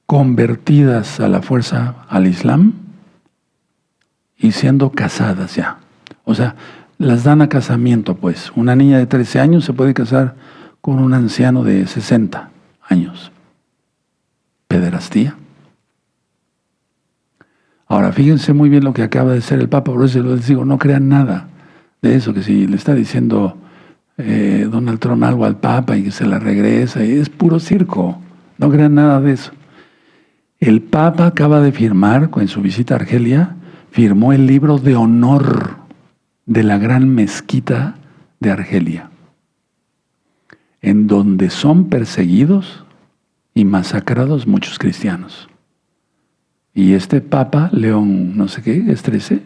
convertidas a la fuerza al Islam y siendo casadas ya. O sea, las dan a casamiento, pues. Una niña de 13 años se puede casar con un anciano de 60 años. Pederastía. Ahora, fíjense muy bien lo que acaba de hacer el Papa, por eso les digo, no crean nada de eso, que si le está diciendo Donald Trump algo al Papa y que se la regresa, y es puro circo, no crean nada de eso. El Papa acaba de firmar, en su visita a Argelia, firmó el libro de honor de la gran mezquita de Argelia, en donde son perseguidos y masacrados muchos cristianos. Y este Papa, León, no sé qué, es 13,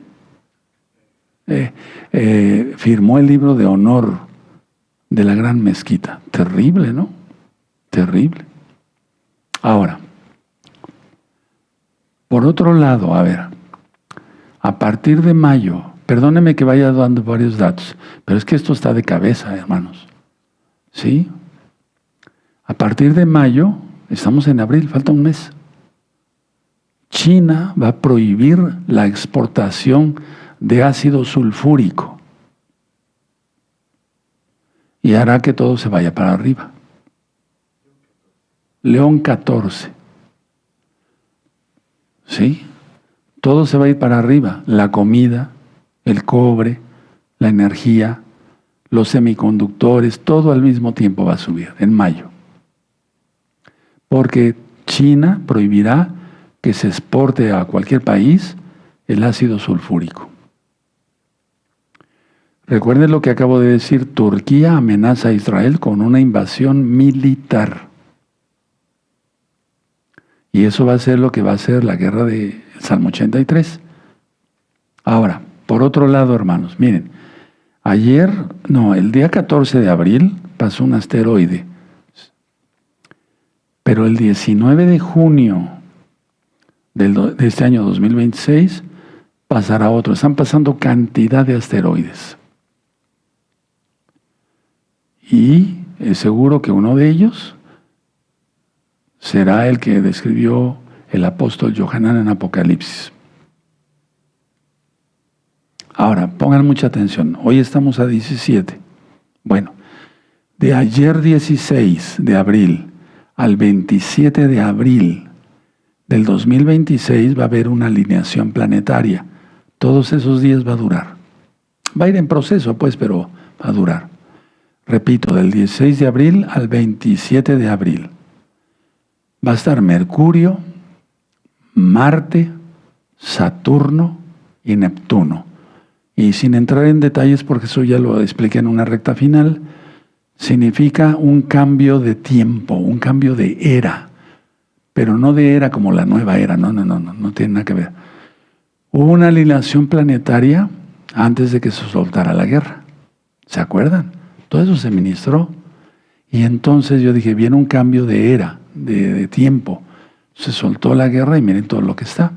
firmó el libro de honor de la gran mezquita. Terrible, ¿no? Terrible. Ahora, por otro lado, a ver, a partir de mayo, perdóneme que vaya dando varios datos, pero es que esto está de cabeza, hermanos. ¿Sí? A partir de mayo, estamos en abril, falta un mes. China va a prohibir la exportación de ácido sulfúrico y hará que todo se vaya para arriba. León 14. ¿Sí? Todo se va a ir para arriba. La comida, el cobre, la energía, los semiconductores, todo al mismo tiempo va a subir en mayo. Porque China prohibirá que se exporte a cualquier país el ácido sulfúrico. Recuerden lo que acabo de decir, Turquía amenaza a Israel con una invasión militar. Y eso va a ser lo que va a ser la guerra de Salmo 83. Ahora, por otro lado, hermanos, miren, el día 14 de abril pasó un asteroide. Pero el 19 de junio de este año 2026 pasará otro. Están pasando cantidad de asteroides. Y es seguro que uno de ellos será el que describió el apóstol Yohanan en Apocalipsis. Ahora, pongan mucha atención. Hoy estamos a 17. Bueno, de ayer 16 de abril al 27 de abril del 2026 va a haber una alineación planetaria. Todos esos días va a durar. Va a ir en proceso, pues, pero va a durar. Repito, del 16 de abril al 27 de abril. Va a estar Mercurio, Marte, Saturno y Neptuno. Y sin entrar en detalles, porque eso ya lo expliqué en una recta final, significa un cambio de tiempo, un cambio de era. Pero no de era como la nueva era, no tiene nada que ver. Hubo una alineación planetaria antes de que se soltara la guerra. ¿Se acuerdan? Todo eso se ministró. Y entonces yo dije, viene un cambio de era, de tiempo. Se soltó la guerra y miren todo lo que está.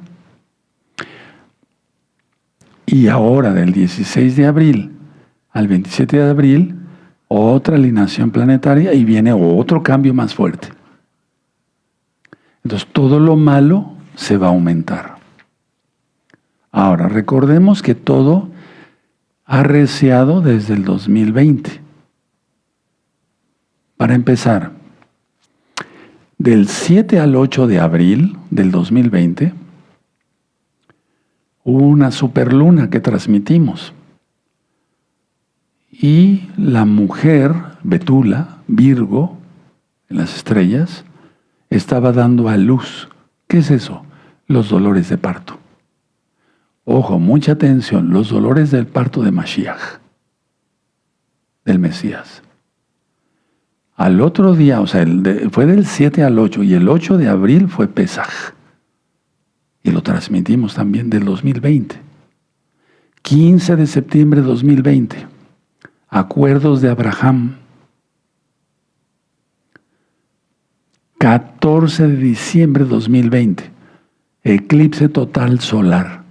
Y ahora, del 16 de abril al 27 de abril, otra alineación planetaria y viene otro cambio más fuerte. Entonces, todo lo malo se va a aumentar. Ahora, recordemos que todo ha reciado desde el 2020. Para empezar, del 7 al 8 de abril del 2020, hubo una superluna que transmitimos. Y la mujer, Betula, Virgo, en las estrellas, estaba dando a luz. ¿Qué es eso? Los dolores de parto. Ojo, mucha atención, los dolores del parto de Mashiach, del Mesías. Al otro día, o sea, fue del 7 al 8, y el 8 de abril fue Pesaj. Y lo transmitimos también del 2020. 15 de septiembre de 2020, Acuerdos de Abraham. 14 de diciembre de 2020, eclipse total solar,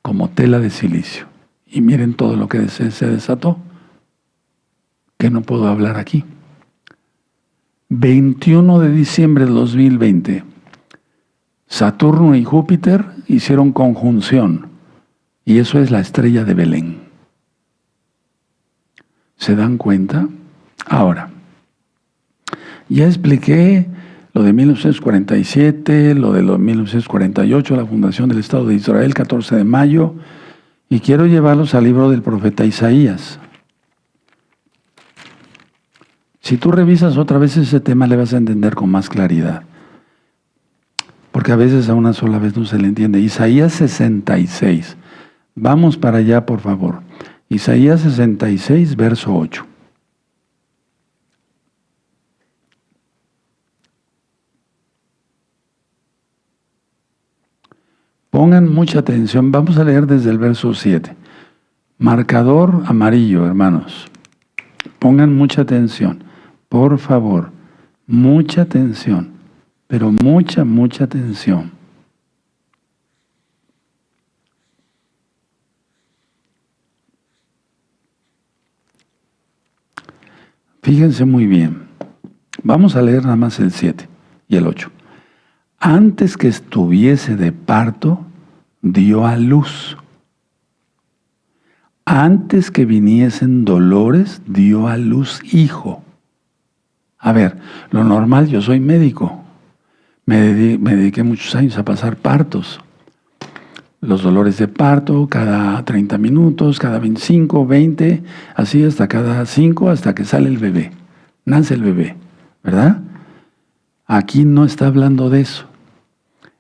como tela de silicio. Y miren todo lo que se desató, que no puedo hablar aquí. 21 de diciembre de 2020, Saturno y Júpiter hicieron conjunción, y eso es la estrella de Belén. ¿Se dan cuenta? Ahora, ya expliqué lo de 1947, lo de 1948, la fundación del Estado de Israel, 14 de mayo, y quiero llevarlos al libro del profeta Isaías. Si tú revisas otra vez ese tema, le vas a entender con más claridad. Porque a veces a una sola vez no se le entiende. Isaías 66. Vamos para allá, por favor. Isaías 66, verso 8. Pongan mucha atención. Vamos a leer desde el verso 7. Marcador amarillo, hermanos. Pongan mucha atención, por favor, mucha atención, pero mucha, mucha atención. Fíjense muy bien. Vamos a leer nada más el 7 y el 8. Antes que estuviese de parto, dio a luz. Antes que viniesen dolores, dio a luz hijo. A ver, lo normal, yo soy médico. Me dediqué muchos años a pasar partos. Los dolores de parto cada 30 minutos, cada 25, 20, así hasta cada 5, hasta que sale el bebé. Nace el bebé, ¿verdad? Aquí no está hablando de eso.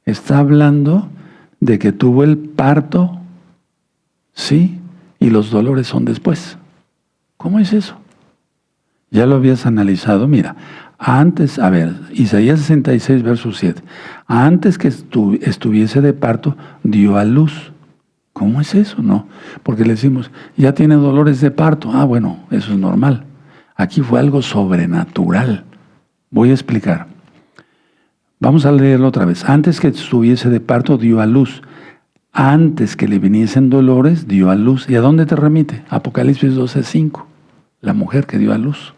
Está hablando de que tuvo el parto, ¿sí? Y los dolores son después. ¿Cómo es eso? Ya lo habías analizado. Mira, antes, a ver, Isaías 66, verso 7. Antes que estuviese de parto, dio a luz. ¿Cómo es eso? No, porque le decimos, ya tiene dolores de parto. Ah, bueno, eso es normal. Aquí fue algo sobrenatural. Voy a explicar. Vamos a leerlo otra vez. Antes que estuviese de parto, dio a luz. Antes que le viniesen dolores, dio a luz. ¿Y a dónde te remite? Apocalipsis 12:5. La mujer que dio a luz.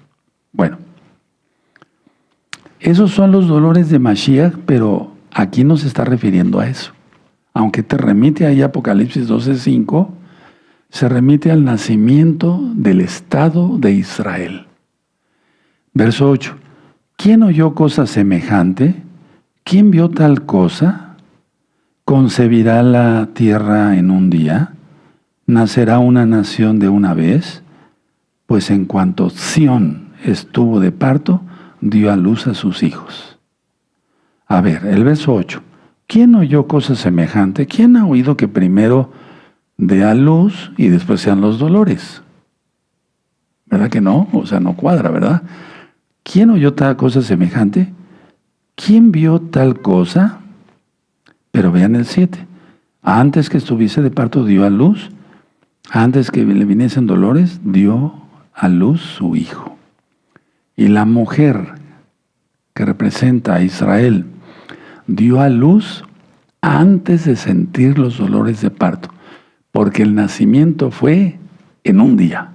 Bueno, esos son los dolores de Mashiach, pero aquí no se está refiriendo a eso. Aunque te remite ahí a Apocalipsis 12:5, se remite al nacimiento del Estado de Israel. Verso 8. ¿Quién oyó cosa semejante? ¿Quién vio tal cosa? ¿Concebirá la tierra en un día? ¿Nacerá una nación de una vez? Pues en cuanto Sión estuvo de parto, dio a luz a sus hijos. A ver, el verso 8. ¿Quién oyó cosa semejante? ¿Quién ha oído que primero dé a luz y después sean los dolores? ¿Verdad que no? O sea, no cuadra, ¿verdad? ¿Quién oyó tal cosa semejante? ¿Quién vio tal cosa? Pero vean el 7. Antes que estuviese de parto dio a luz. Antes que le viniesen dolores, dio a luz su hijo. Y la mujer que representa a Israel dio a luz antes de sentir los dolores de parto, porque el nacimiento fue en un día.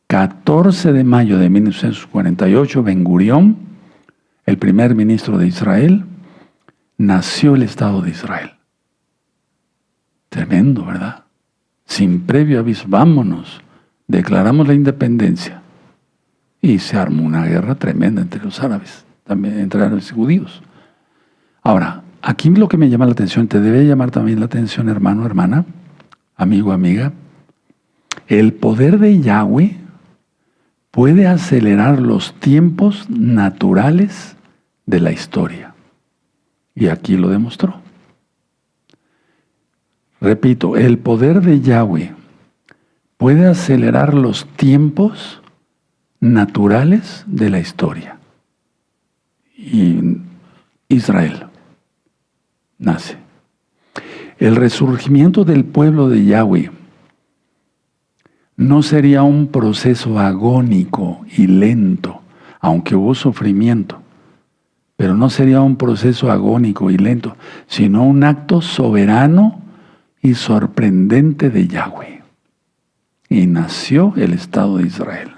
14 de mayo de 1948, Ben Gurión, el primer ministro de Israel, nació el Estado de Israel. Tremendo, ¿verdad? Sin previo aviso, vámonos, declaramos la independencia. Y se armó una guerra tremenda entre los árabes, también entre árabes y judíos. Ahora, aquí lo que me llama la atención, te debe llamar también la atención, hermano, hermana, amigo, amiga, el poder de Yahweh puede acelerar los tiempos naturales de la historia. Y aquí lo demostró. Repito, el poder de Yahweh puede acelerar los tiempos naturales de la historia. Y Israel nace. El resurgimiento del pueblo de Yahweh no sería un proceso agónico y lento, aunque hubo sufrimiento, pero no sería un proceso agónico y lento, sino un acto soberano y sorprendente de Yahweh. Y nació el Estado de Israel.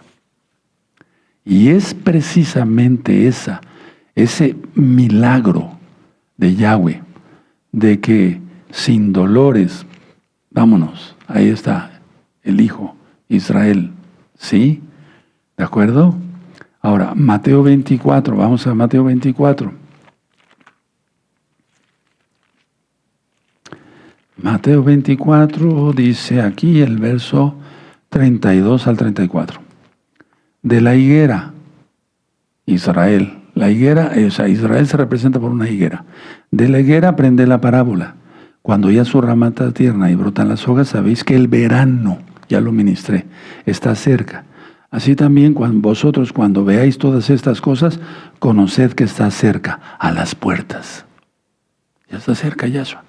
Y es precisamente ese milagro de Yahweh, de que sin dolores, vámonos, ahí está el Hijo, Israel, ¿sí? ¿De acuerdo? Ahora, Mateo 24, vamos a Mateo 24. Mateo 24 dice aquí el verso 32 al 34. De la higuera, Israel. La higuera, o sea, Israel se representa por una higuera. De la higuera aprende la parábola. Cuando ya su rama está tierna y brotan las hojas, sabéis que el verano, ya lo ministré, está cerca. Así también vosotros cuando veáis todas estas cosas, conoced que está cerca, a las puertas. Ya está cerca Yahshua.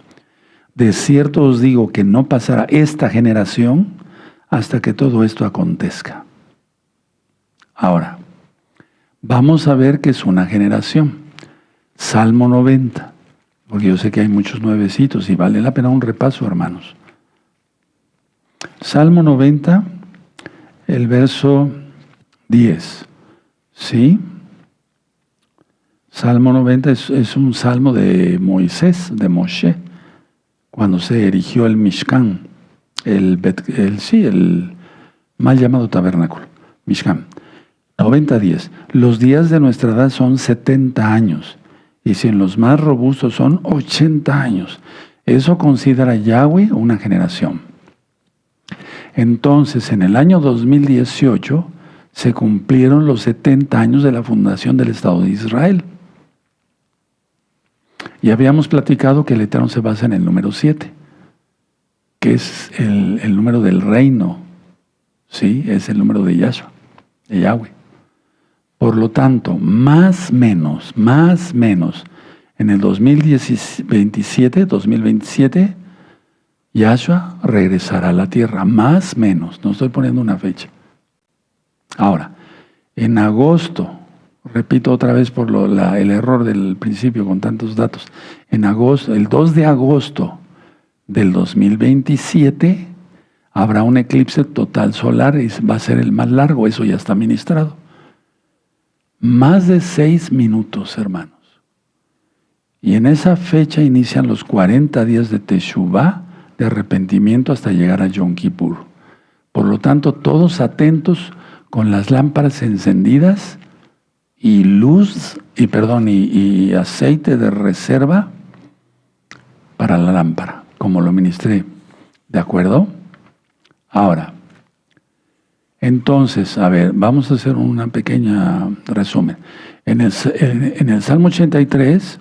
De cierto os digo que no pasará esta generación hasta que todo esto acontezca. Ahora, vamos a ver qué es una generación. Salmo 90, porque yo sé que hay muchos nuevecitos y vale la pena un repaso, hermanos. Salmo 90, el verso 10, ¿sí? Salmo 90 es un salmo de Moisés, de Moshe, cuando se erigió el Mishkan, el mal llamado tabernáculo, Mishkan. 90-10. Los días de nuestra edad son 70 años, y si en los más robustos son 80 años. Eso considera Yahweh una generación. Entonces, en el año 2018, se cumplieron los 70 años de la fundación del Estado de Israel. Y habíamos platicado que el Eterno se basa en el número 7, que es el número del reino, ¿sí? Es el número de Yahshua, de Yahweh. Por lo tanto, más menos, en el 2027, Yahshua regresará a la tierra, más menos, no estoy poniendo una fecha. Ahora, en agosto, repito otra vez por el error del principio con tantos datos, en agosto, el 2 de agosto del 2027, habrá un eclipse total solar y va a ser el más largo, eso ya está ministrado. Más de 6 minutos, hermanos. Y en esa fecha inician los 40 días de Teshuvah, de arrepentimiento hasta llegar a Yom Kippur. Por lo tanto, todos atentos con las lámparas encendidas y y aceite de reserva para la lámpara, como lo ministré. ¿De acuerdo? Ahora, entonces, a ver, vamos a hacer una pequeña resumen. En el Salmo 83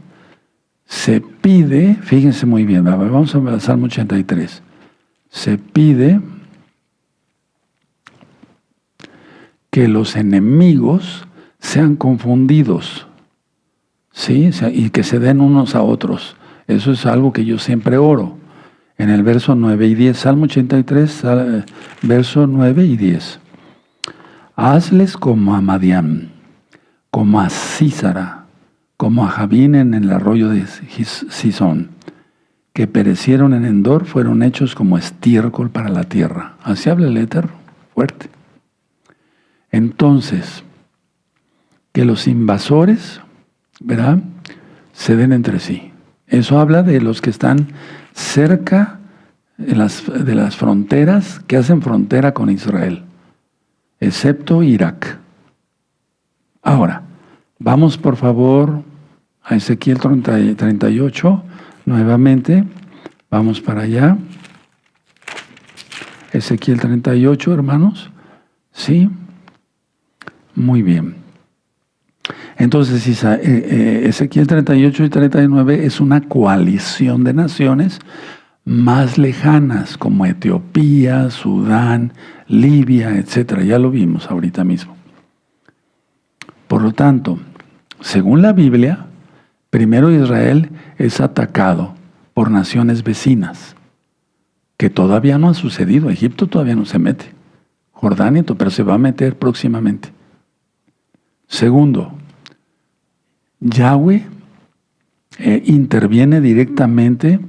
se pide, fíjense muy bien, vamos a ver el Salmo 83. Se pide que los enemigos sean confundidos, ¿sí? Y que se den unos a otros. Eso es algo que yo siempre oro. En el verso 9 y 10, Salmo 83, verso 9 y 10. Hazles como a Madián, como a Sísara, como a Javín en el arroyo de Sison, que perecieron en Endor, fueron hechos como estiércol para la tierra. Así habla el Eterno, fuerte. Entonces, que los invasores, ¿verdad?, se den entre sí. Eso habla de los que están cerca de las fronteras, que hacen frontera con Israel, excepto Irak. Ahora, vamos por favor a Ezequiel 38, nuevamente, vamos para allá. Ezequiel 38, hermanos, ¿sí? Muy bien. Entonces, Ezequiel 38 y 39 es una coalición de naciones más lejanas, como Etiopía, Sudán, Libia, etc. Ya lo vimos ahorita mismo. Por lo tanto, según la Biblia, primero Israel es atacado por naciones vecinas, que todavía no ha sucedido. Egipto todavía no se mete. Jordania, pero se va a meter próximamente. Segundo, Yahweh interviene directamente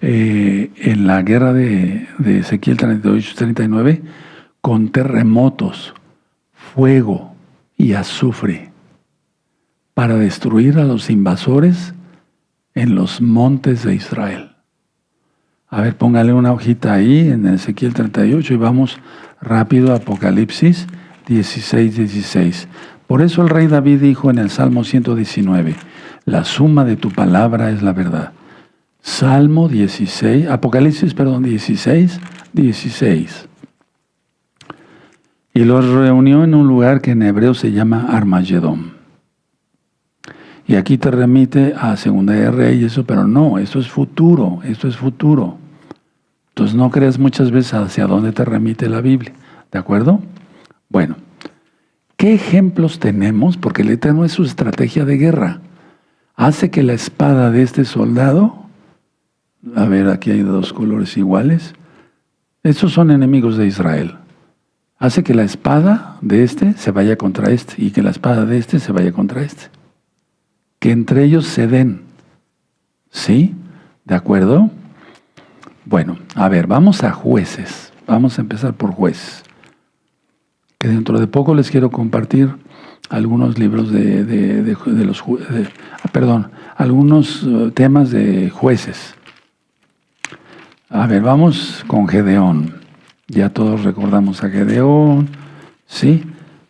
en la guerra de Ezequiel 38-39 con terremotos, fuego y azufre para destruir a los invasores en los montes de Israel. A ver, póngale una hojita ahí en Ezequiel 38 y vamos rápido a Apocalipsis 16:16. Por eso el rey David dijo en el Salmo 119, la suma de tu palabra es la verdad. Apocalipsis 16:16. Y los reunió en un lugar que en hebreo se llama Armagedón. Y aquí te remite a Segunda de Reyes, pero no, esto es futuro. Entonces no creas muchas veces hacia dónde te remite la Biblia, ¿de acuerdo? Bueno, ¿qué ejemplos tenemos? Porque el Eterno es su estrategia de guerra. Hace que la espada de este soldado, a ver, aquí hay dos colores iguales, estos son enemigos de Israel. hace que la espada de este se vaya contra este y que la espada de este se vaya contra este. Que entre ellos se den. ¿Sí? ¿De acuerdo? Bueno, a ver, vamos a Jueces. Vamos a empezar por Jueces. Que dentro de poco les quiero compartir algunos libros algunos temas de jueces. A ver, vamos con Gedeón. Ya todos recordamos a Gedeón, ¿sí?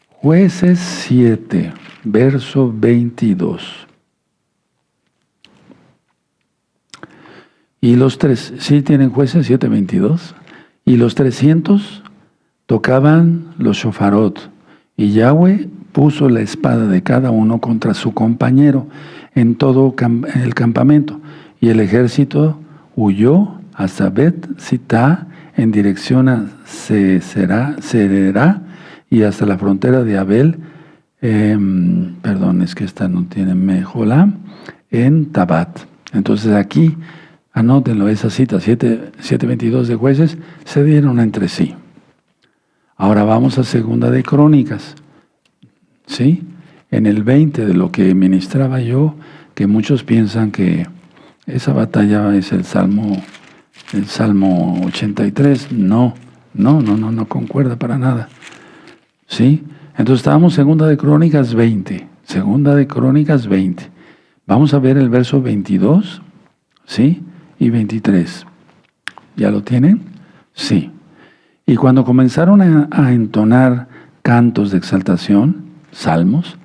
Jueces 7, verso 22. Y los tres, ¿sí tienen Jueces 7, 22? Y los 300 tocaban los shofarot, y Yahweh puso la espada de cada uno contra su compañero en todo el campamento, y el ejército huyó hasta Bet-Sitá en dirección a Sererá y hasta la frontera de Abel, es que esta no tiene Mejola, en Tabat. Entonces aquí, anótenlo, esa cita, 7:22 de Jueces, se dieron entre sí. Ahora vamos a Segunda de Crónicas, ¿sí? En el 20 de lo que ministraba yo, que muchos piensan que esa batalla es el Salmo 83. No concuerda para nada. ¿Sí? Entonces estábamos en Segunda de Crónicas 20. Segunda de Crónicas 20. Vamos a ver el verso 22, ¿sí? Y 23. ¿Ya lo tienen? Sí. Y cuando comenzaron a entonar cantos de exaltación, salmos,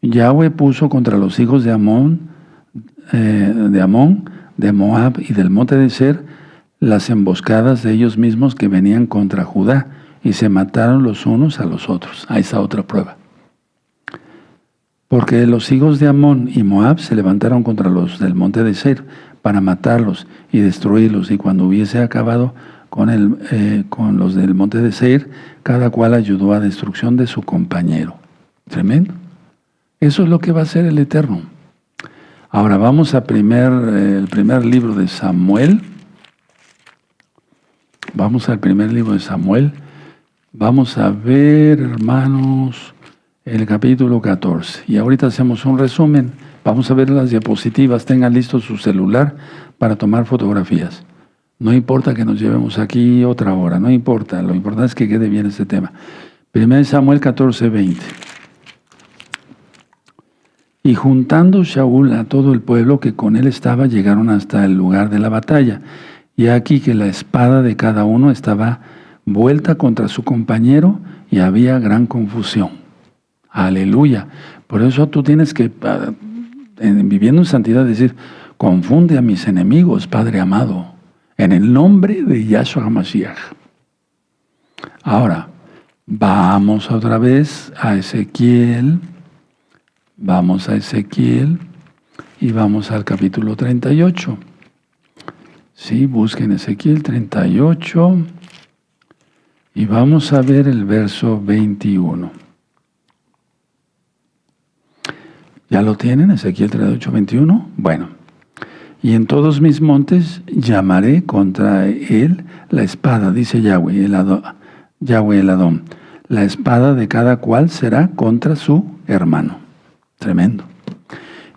Yahweh puso contra los hijos de Amón, de Moab y del monte de Ser, las emboscadas de ellos mismos que venían contra Judá, y se mataron los unos a los otros. Ahí está otra prueba. Porque los hijos de Amón y Moab se levantaron contra los del monte de Ser para matarlos y destruirlos, y cuando hubiese acabado con los del monte de Seir, cada cual ayudó a destrucción de su compañero. Tremendo. Eso es lo que va a hacer el Eterno. Ahora vamos a el primer libro de Samuel. Vamos al primer libro de Samuel. Vamos a ver, hermanos, el capítulo 14. Y ahorita hacemos un resumen. Vamos a ver las diapositivas. Tengan listo su celular para tomar fotografías. No importa que nos llevemos aquí otra hora, no importa. Lo importante es que quede bien este tema. 1 Samuel 14, 20. Y juntando Shaul a todo el pueblo que con él estaba, llegaron hasta el lugar de la batalla. Y aquí que la espada de cada uno estaba vuelta contra su compañero y había gran confusión. Aleluya. Por eso tú tienes que, viviendo en santidad, decir, confunde a mis enemigos, Padre amado, en el nombre de Yahshua HaMashiach. Ahora, vamos otra vez a Ezequiel. Vamos a Ezequiel y vamos al capítulo 38. Sí, busquen Ezequiel 38 y vamos a ver el verso 21. ¿Ya lo tienen? Ezequiel 38, 21. Bueno. Y en todos mis montes llamaré contra él la espada, dice Yahweh el Adón. La espada de cada cual será contra su hermano. Tremendo.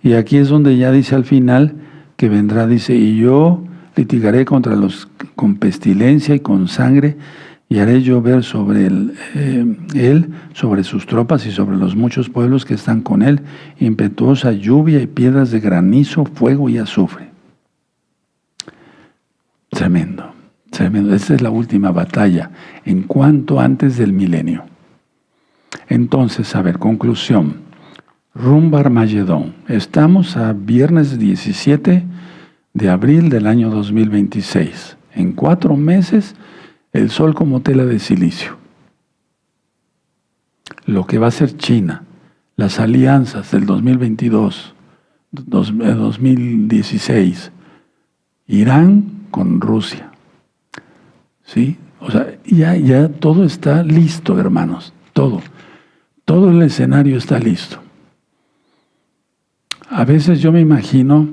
Y aquí es donde ya dice al final que vendrá, dice, y yo litigaré contra los con pestilencia y con sangre, y haré llover sobre él, sobre sus tropas y sobre los muchos pueblos que están con él, impetuosa lluvia y piedras de granizo, fuego y azufre. Tremendo, tremendo. Esta es la última batalla en cuanto antes del milenio. Entonces, a ver, conclusión. Rumbo a Armagedón. Estamos a viernes 17 de abril del año 2026. En 4 meses, el sol como tela de silicio. Lo que va a ser China, las alianzas del 2022, 2016, Irán con Rusia. ¿Sí? O sea, ya todo está listo, hermanos. Todo el escenario está listo. A veces yo me imagino,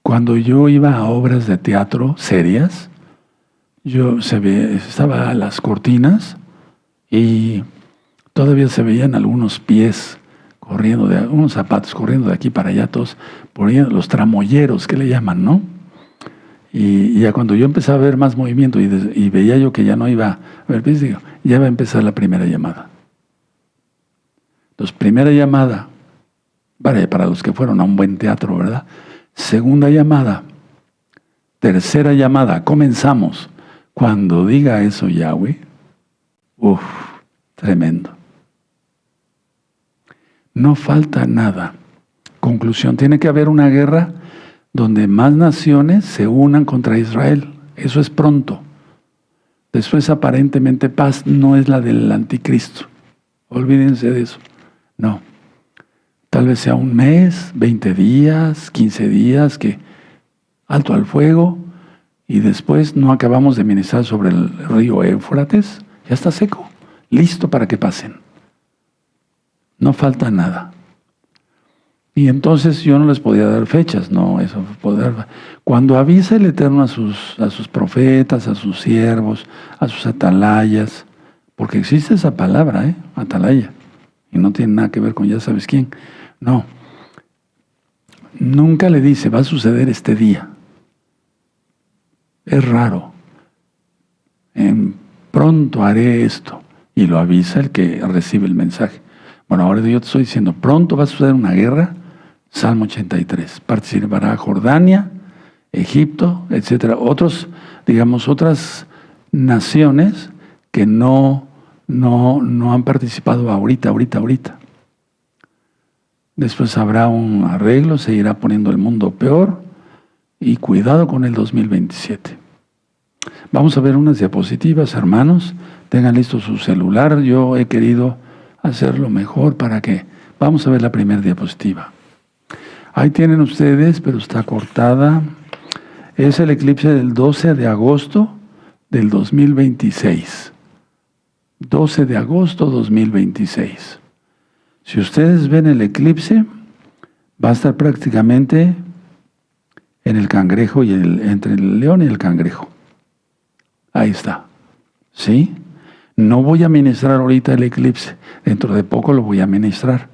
cuando yo iba a obras de teatro serias, estaba a las cortinas y todavía se veían algunos pies corriendo, unos zapatos corriendo de aquí para allá, todos por ahí, los tramoyeros que le llaman, ¿no? Y ya cuando yo empecé a ver más movimiento y veía yo que ya no iba a ver pies, digo, ya va a empezar la primera llamada. Entonces, primera llamada, para los que fueron a un buen teatro, ¿verdad? Segunda llamada, tercera llamada, comenzamos. Cuando diga eso Yahweh, tremendo. No falta nada. Conclusión, tiene que haber una guerra donde más naciones se unan contra Israel. Eso es pronto. Después aparentemente paz no es la del anticristo. Olvídense de eso. No. Tal vez sea un mes, 20 días, 15 días, que alto al fuego, y después no acabamos de ministrar sobre el río Éufrates, ya está seco, listo para que pasen. No falta nada. Y entonces yo no les podía dar fechas, no, eso cuando avisa el Eterno a sus profetas, a sus siervos, a sus atalayas, porque existe esa palabra, atalaya, y no tiene nada que ver con ya sabes quién, no. Nunca le dice, va a suceder este día. Es raro. Pronto haré esto, y lo avisa el que recibe el mensaje. Bueno, ahora yo te estoy diciendo, pronto va a suceder una guerra. Salmo 83. Participará Jordania, Egipto, etcétera. Otras naciones que no han participado ahorita. Después habrá un arreglo, se irá poniendo el mundo peor, y cuidado con el 2027. Vamos a ver unas diapositivas, hermanos. Tengan listo su celular. Yo he querido hacerlo mejor para que... Vamos a ver la primera diapositiva. Ahí tienen ustedes, pero está cortada. Es el eclipse del 12 de agosto del 2026. 12 de agosto 2026. Si ustedes ven el eclipse, va a estar prácticamente en el cangrejo y entre el león y el cangrejo. Ahí está. ¿Sí? No voy a ministrar ahorita el eclipse. Dentro de poco lo voy a ministrar.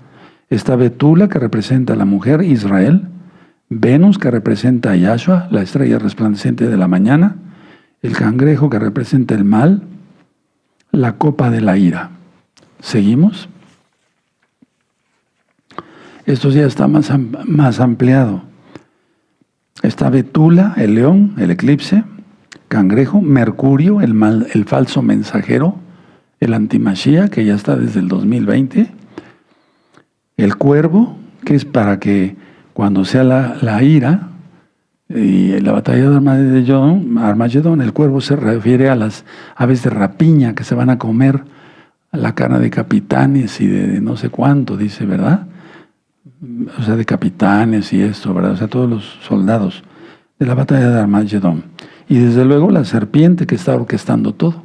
Está Betula, que representa a la mujer Israel. Venus, que representa a Yahshua, la estrella resplandeciente de la mañana. El cangrejo, que representa el mal. La copa de la ira. ¿Seguimos? Esto ya está más ampliado. Está Betula, el león, el eclipse. Cangrejo, Mercurio, el falso mensajero. El antimashia, que ya está desde el 2020. El cuervo, que es para que cuando sea la ira y la batalla de Armagedón, el cuervo se refiere a las aves de rapiña que se van a comer la carne de capitanes y de no sé cuánto, dice, ¿verdad? O sea, de capitanes y esto, ¿verdad? O sea, todos los soldados de la batalla de Armagedón. Y desde luego la serpiente que está orquestando todo.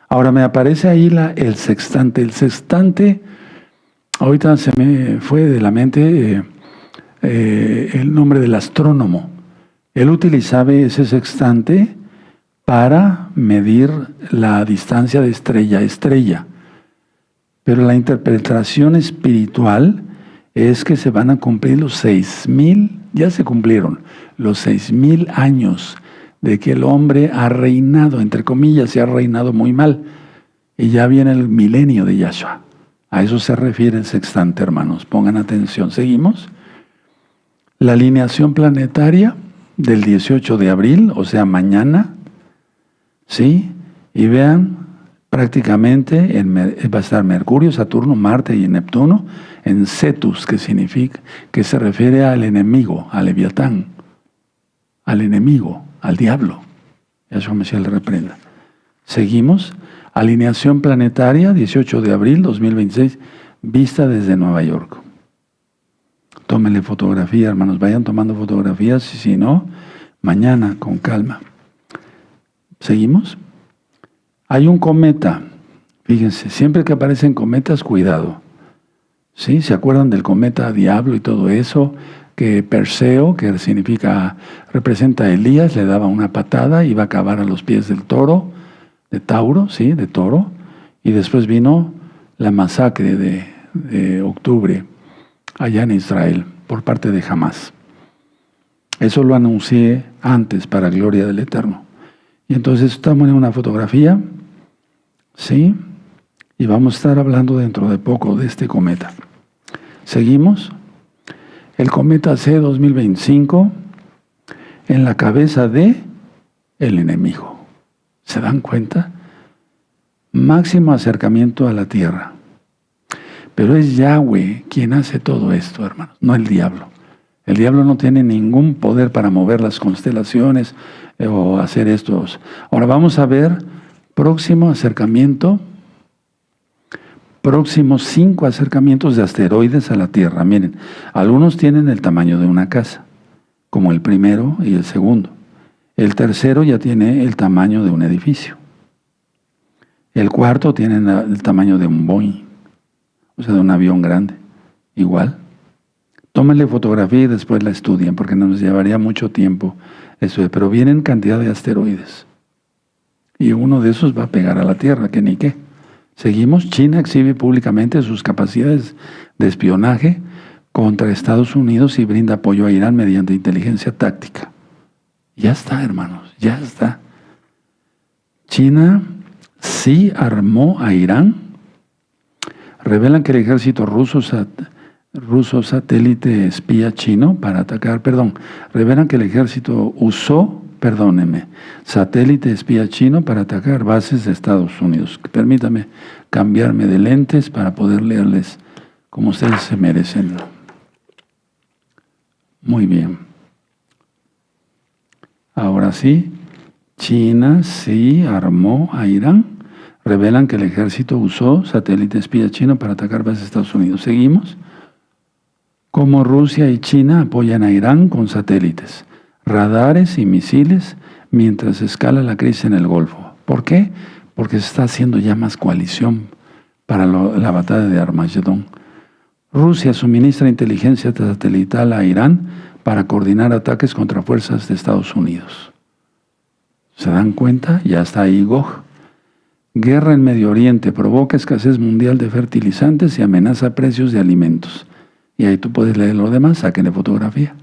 Ahora me aparece ahí el sextante. El sextante... Ahorita se me fue de la mente el nombre del astrónomo. Él utilizaba ese sextante para medir la distancia de estrella a estrella. Pero la interpretación espiritual es que se van a cumplir los 6,000, ya se cumplieron, los 6,000 años de que el hombre ha reinado, entre comillas, y ha reinado muy mal. Y ya viene el milenio de Yahshua. A eso se refiere el sextante, hermanos. Pongan atención. ¿Seguimos? La alineación planetaria del 18 de abril, o sea, mañana, ¿sí? Y vean, prácticamente va a estar Mercurio, Saturno, Marte y Neptuno en Cetus, que se refiere al enemigo, al Leviatán, al enemigo, al diablo. Yahshua Mesías le reprenda. Seguimos. Alineación planetaria, 18 de abril 2026, vista desde Nueva York. Tómenle fotografía, hermanos, vayan tomando fotografías, y si no, mañana con calma. ¿Seguimos? Hay un cometa, fíjense, siempre que aparecen cometas, cuidado. ¿Sí? ¿Se acuerdan del cometa Diablo y todo eso? Que Perseo, que representa a Elías, le daba una patada y iba a acabar a los pies del toro, de Tauro, ¿sí? De toro, Y después vino la masacre de octubre allá en Israel por parte de Hamás. Eso lo anuncié antes para gloria del Eterno. Y entonces estamos en una fotografía, ¿sí? Y vamos a estar hablando dentro de poco de este cometa. Seguimos. El cometa C-2025 en la cabeza de el enemigo. ¿Se dan cuenta? Máximo acercamiento a la Tierra. Pero es Yahweh quien hace todo esto, hermanos, no el diablo. El diablo no tiene ningún poder para mover las constelaciones o hacer estos. Ahora vamos a ver próximo acercamiento, próximos 5 acercamientos de asteroides a la Tierra. Miren, algunos tienen el tamaño de una casa, como el primero y el segundo. El tercero ya tiene el tamaño de un edificio. El cuarto tiene el tamaño de un Boeing, o sea, de un avión grande. Igual. Tómenle fotografía y después la estudien, porque nos llevaría mucho tiempo eso. Pero vienen cantidad de asteroides. Y uno de esos va a pegar a la Tierra, que ni qué. Seguimos. China exhibe públicamente sus capacidades de espionaje contra Estados Unidos y brinda apoyo a Irán mediante inteligencia táctica. Ya está, hermanos, ya está. China sí armó a Irán. Revelan que el ejército ruso satélite espía chino para atacar, revelan que el ejército usó, satélite espía chino para atacar bases de Estados Unidos. Permítame cambiarme de lentes para poder leerles como ustedes se merecen. Muy bien. Ahora sí, China sí armó a Irán. Revelan que el ejército usó satélite espía chino para atacar bases de Estados Unidos. Seguimos. Cómo Rusia y China apoyan a Irán con satélites, radares y misiles mientras escala la crisis en el Golfo. ¿Por qué? Porque se está haciendo ya más coalición para la batalla de Armagedón. Rusia suministra inteligencia satelital a Irán para coordinar ataques contra fuerzas de Estados Unidos. ¿Se dan cuenta? Ya está ahí Gog. Guerra en Medio Oriente provoca escasez mundial de fertilizantes y amenaza precios de alimentos. Y ahí tú puedes leer lo demás, sáquenle fotografía.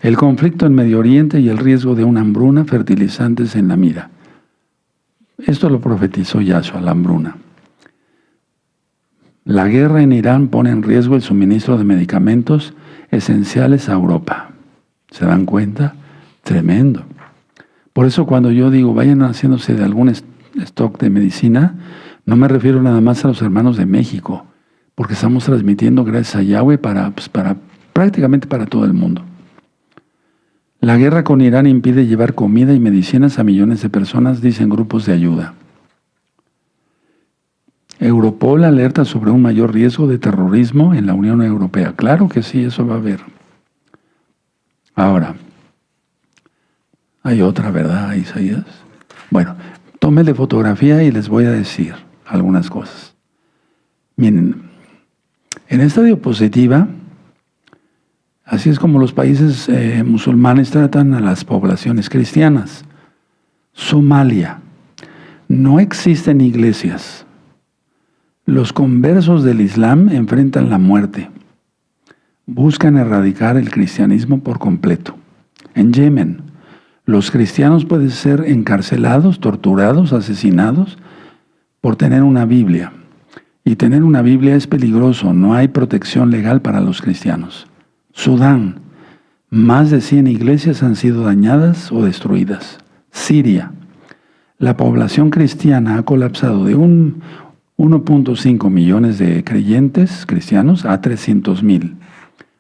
El conflicto en Medio Oriente y el riesgo de una hambruna, fertilizantes en la mira. Esto lo profetizó Yahshua, la hambruna. La guerra en Irán pone en riesgo el suministro de medicamentos esenciales a Europa. ¿Se dan cuenta? Tremendo. Por eso cuando yo digo, vayan haciéndose de algún stock de medicina, no me refiero nada más a los hermanos de México, porque estamos transmitiendo gracias a Yahweh prácticamente para todo el mundo. La guerra con Irán impide llevar comida y medicinas a millones de personas, dicen grupos de ayuda. Europol alerta sobre un mayor riesgo de terrorismo en la Unión Europea. Claro que sí, eso va a haber. Ahora, hay otra, ¿verdad, Isaías? Bueno, tómenle fotografía y les voy a decir algunas cosas. Miren, en esta diapositiva, así es como los países musulmanes tratan a las poblaciones cristianas. Somalia, no existen iglesias. Los conversos del Islam enfrentan la muerte. Buscan erradicar el cristianismo por completo. En Yemen, los cristianos pueden ser encarcelados, torturados, asesinados por tener una Biblia. Y tener una Biblia es peligroso, no hay protección legal para los cristianos. Sudán, más de 100 iglesias han sido dañadas o destruidas. Siria, la población cristiana ha colapsado de 1.5 millones de creyentes cristianos a 300,000.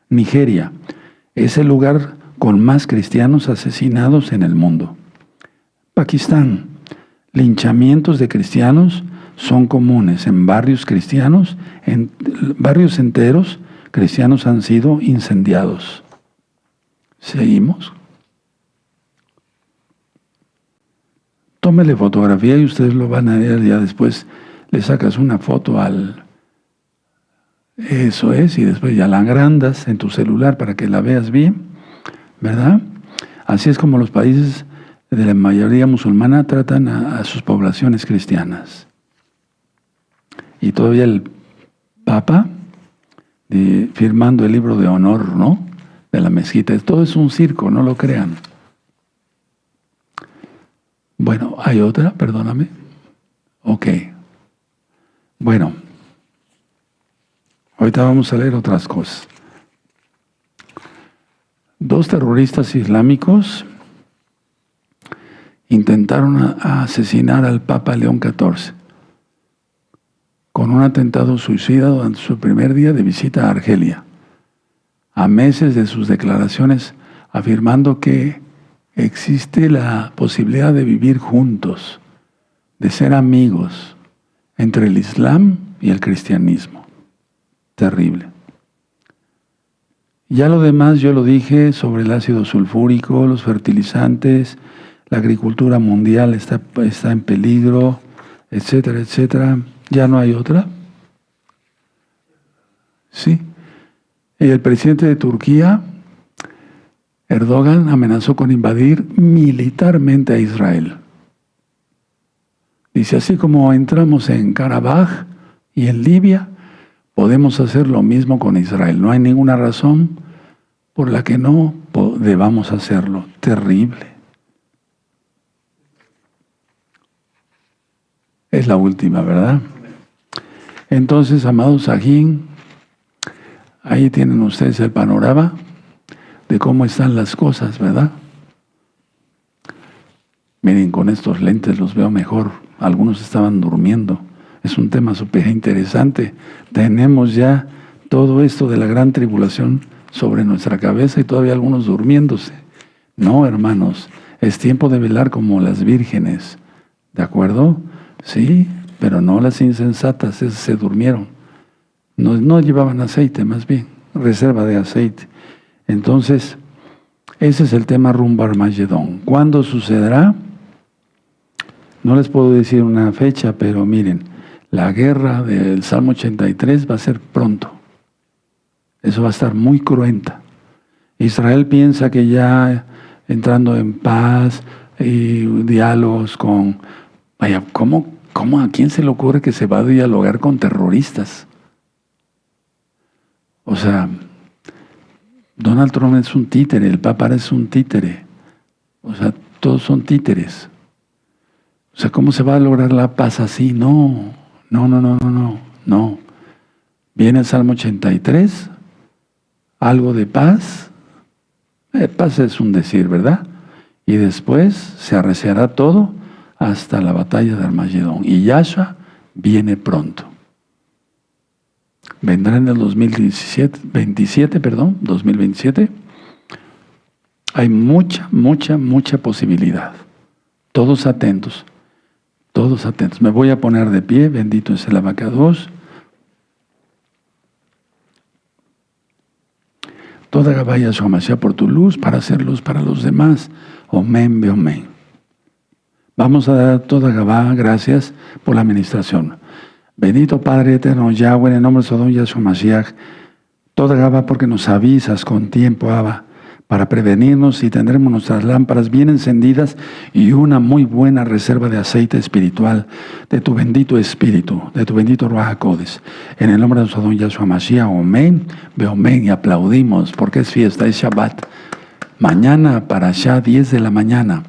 Nigeria, es el lugar con más cristianos asesinados en el mundo. Pakistán, linchamientos de cristianos son comunes en barrios cristianos, en barrios enteros cristianos han sido incendiados. ¿Seguimos? Tómele fotografía y ustedes lo van a ver ya después. Le sacas una foto eso es, y después ya la agrandas en tu celular para que la veas bien, ¿verdad? Así es como los países de la mayoría musulmana tratan a sus poblaciones cristianas. Y todavía el Papa firmando el libro de honor, ¿no?, de la mezquita. Todo es un circo, no lo crean. Bueno, ¿hay otra? Perdóname. Ok. Bueno, ahorita vamos a leer otras cosas. 2 terroristas islámicos intentaron asesinar al Papa León XIV con un atentado suicida durante su primer día de visita a Argelia, a meses de sus declaraciones afirmando que existe la posibilidad de vivir juntos, de ser amigos entre el Islam y el cristianismo. Terrible. Ya lo demás yo lo dije sobre el ácido sulfúrico, los fertilizantes, la agricultura mundial está en peligro, etcétera, etcétera. ¿Ya no hay otra? Sí. El presidente de Turquía, Erdogan, amenazó con invadir militarmente a Israel. Dice, así como entramos en Karabaj y en Libia, podemos hacer lo mismo con Israel. No hay ninguna razón por la que no debamos hacerlo. Terrible. Es la última, ¿verdad? Entonces, amados Sajín, ahí tienen ustedes el panorama de cómo están las cosas, ¿verdad? Miren, con estos lentes los veo mejor. Algunos estaban durmiendo. Es un tema súper interesante. Tenemos ya todo esto de la gran tribulación sobre nuestra cabeza y todavía algunos durmiéndose. No, hermanos, es tiempo de velar como las vírgenes. ¿De acuerdo? Sí, pero no las insensatas, esas se durmieron. No llevaban aceite, más bien, reserva de aceite. Entonces, ese es el tema rumbo a Armagedón. ¿Cuándo sucederá? No les puedo decir una fecha, pero miren, la guerra del Salmo 83 va a ser pronto. Eso va a estar muy cruenta. Israel piensa que ya entrando en paz y diálogos con... Vaya, ¿cómo a quién se le ocurre que se va a dialogar con terroristas? O sea, Donald Trump es un títere, el Papa es un títere. O sea, todos son títeres. O sea, ¿cómo se va a lograr la paz así? No. Viene el Salmo 83, algo de paz. Paz es un decir, ¿verdad? Y después se arreciará todo hasta la batalla de Armagedón. Y Yahshua viene pronto. Vendrá en el 2027. Hay mucha posibilidad. Todos atentos. Todos atentos. Me voy a poner de pie. Bendito es el Abacados. Toda Gabá Yahshua Mashiach por tu luz, para hacer luz para los demás. Omen, be omen. Vamos a dar toda Gabá, gracias por la administración. Bendito Padre eterno Yahweh, en el nombre de Sodom Yahshua Mashiach, toda Gabá porque nos avisas con tiempo, Abba, para prevenirnos y tendremos nuestras lámparas bien encendidas y una muy buena reserva de aceite espiritual de tu bendito Espíritu, de tu bendito Ruach HaKodesh. En el nombre de Sodom Yahshua Mashiach, Omen, ve Omen, y aplaudimos porque es fiesta, es Shabbat. Mañana para allá 10 de la mañana.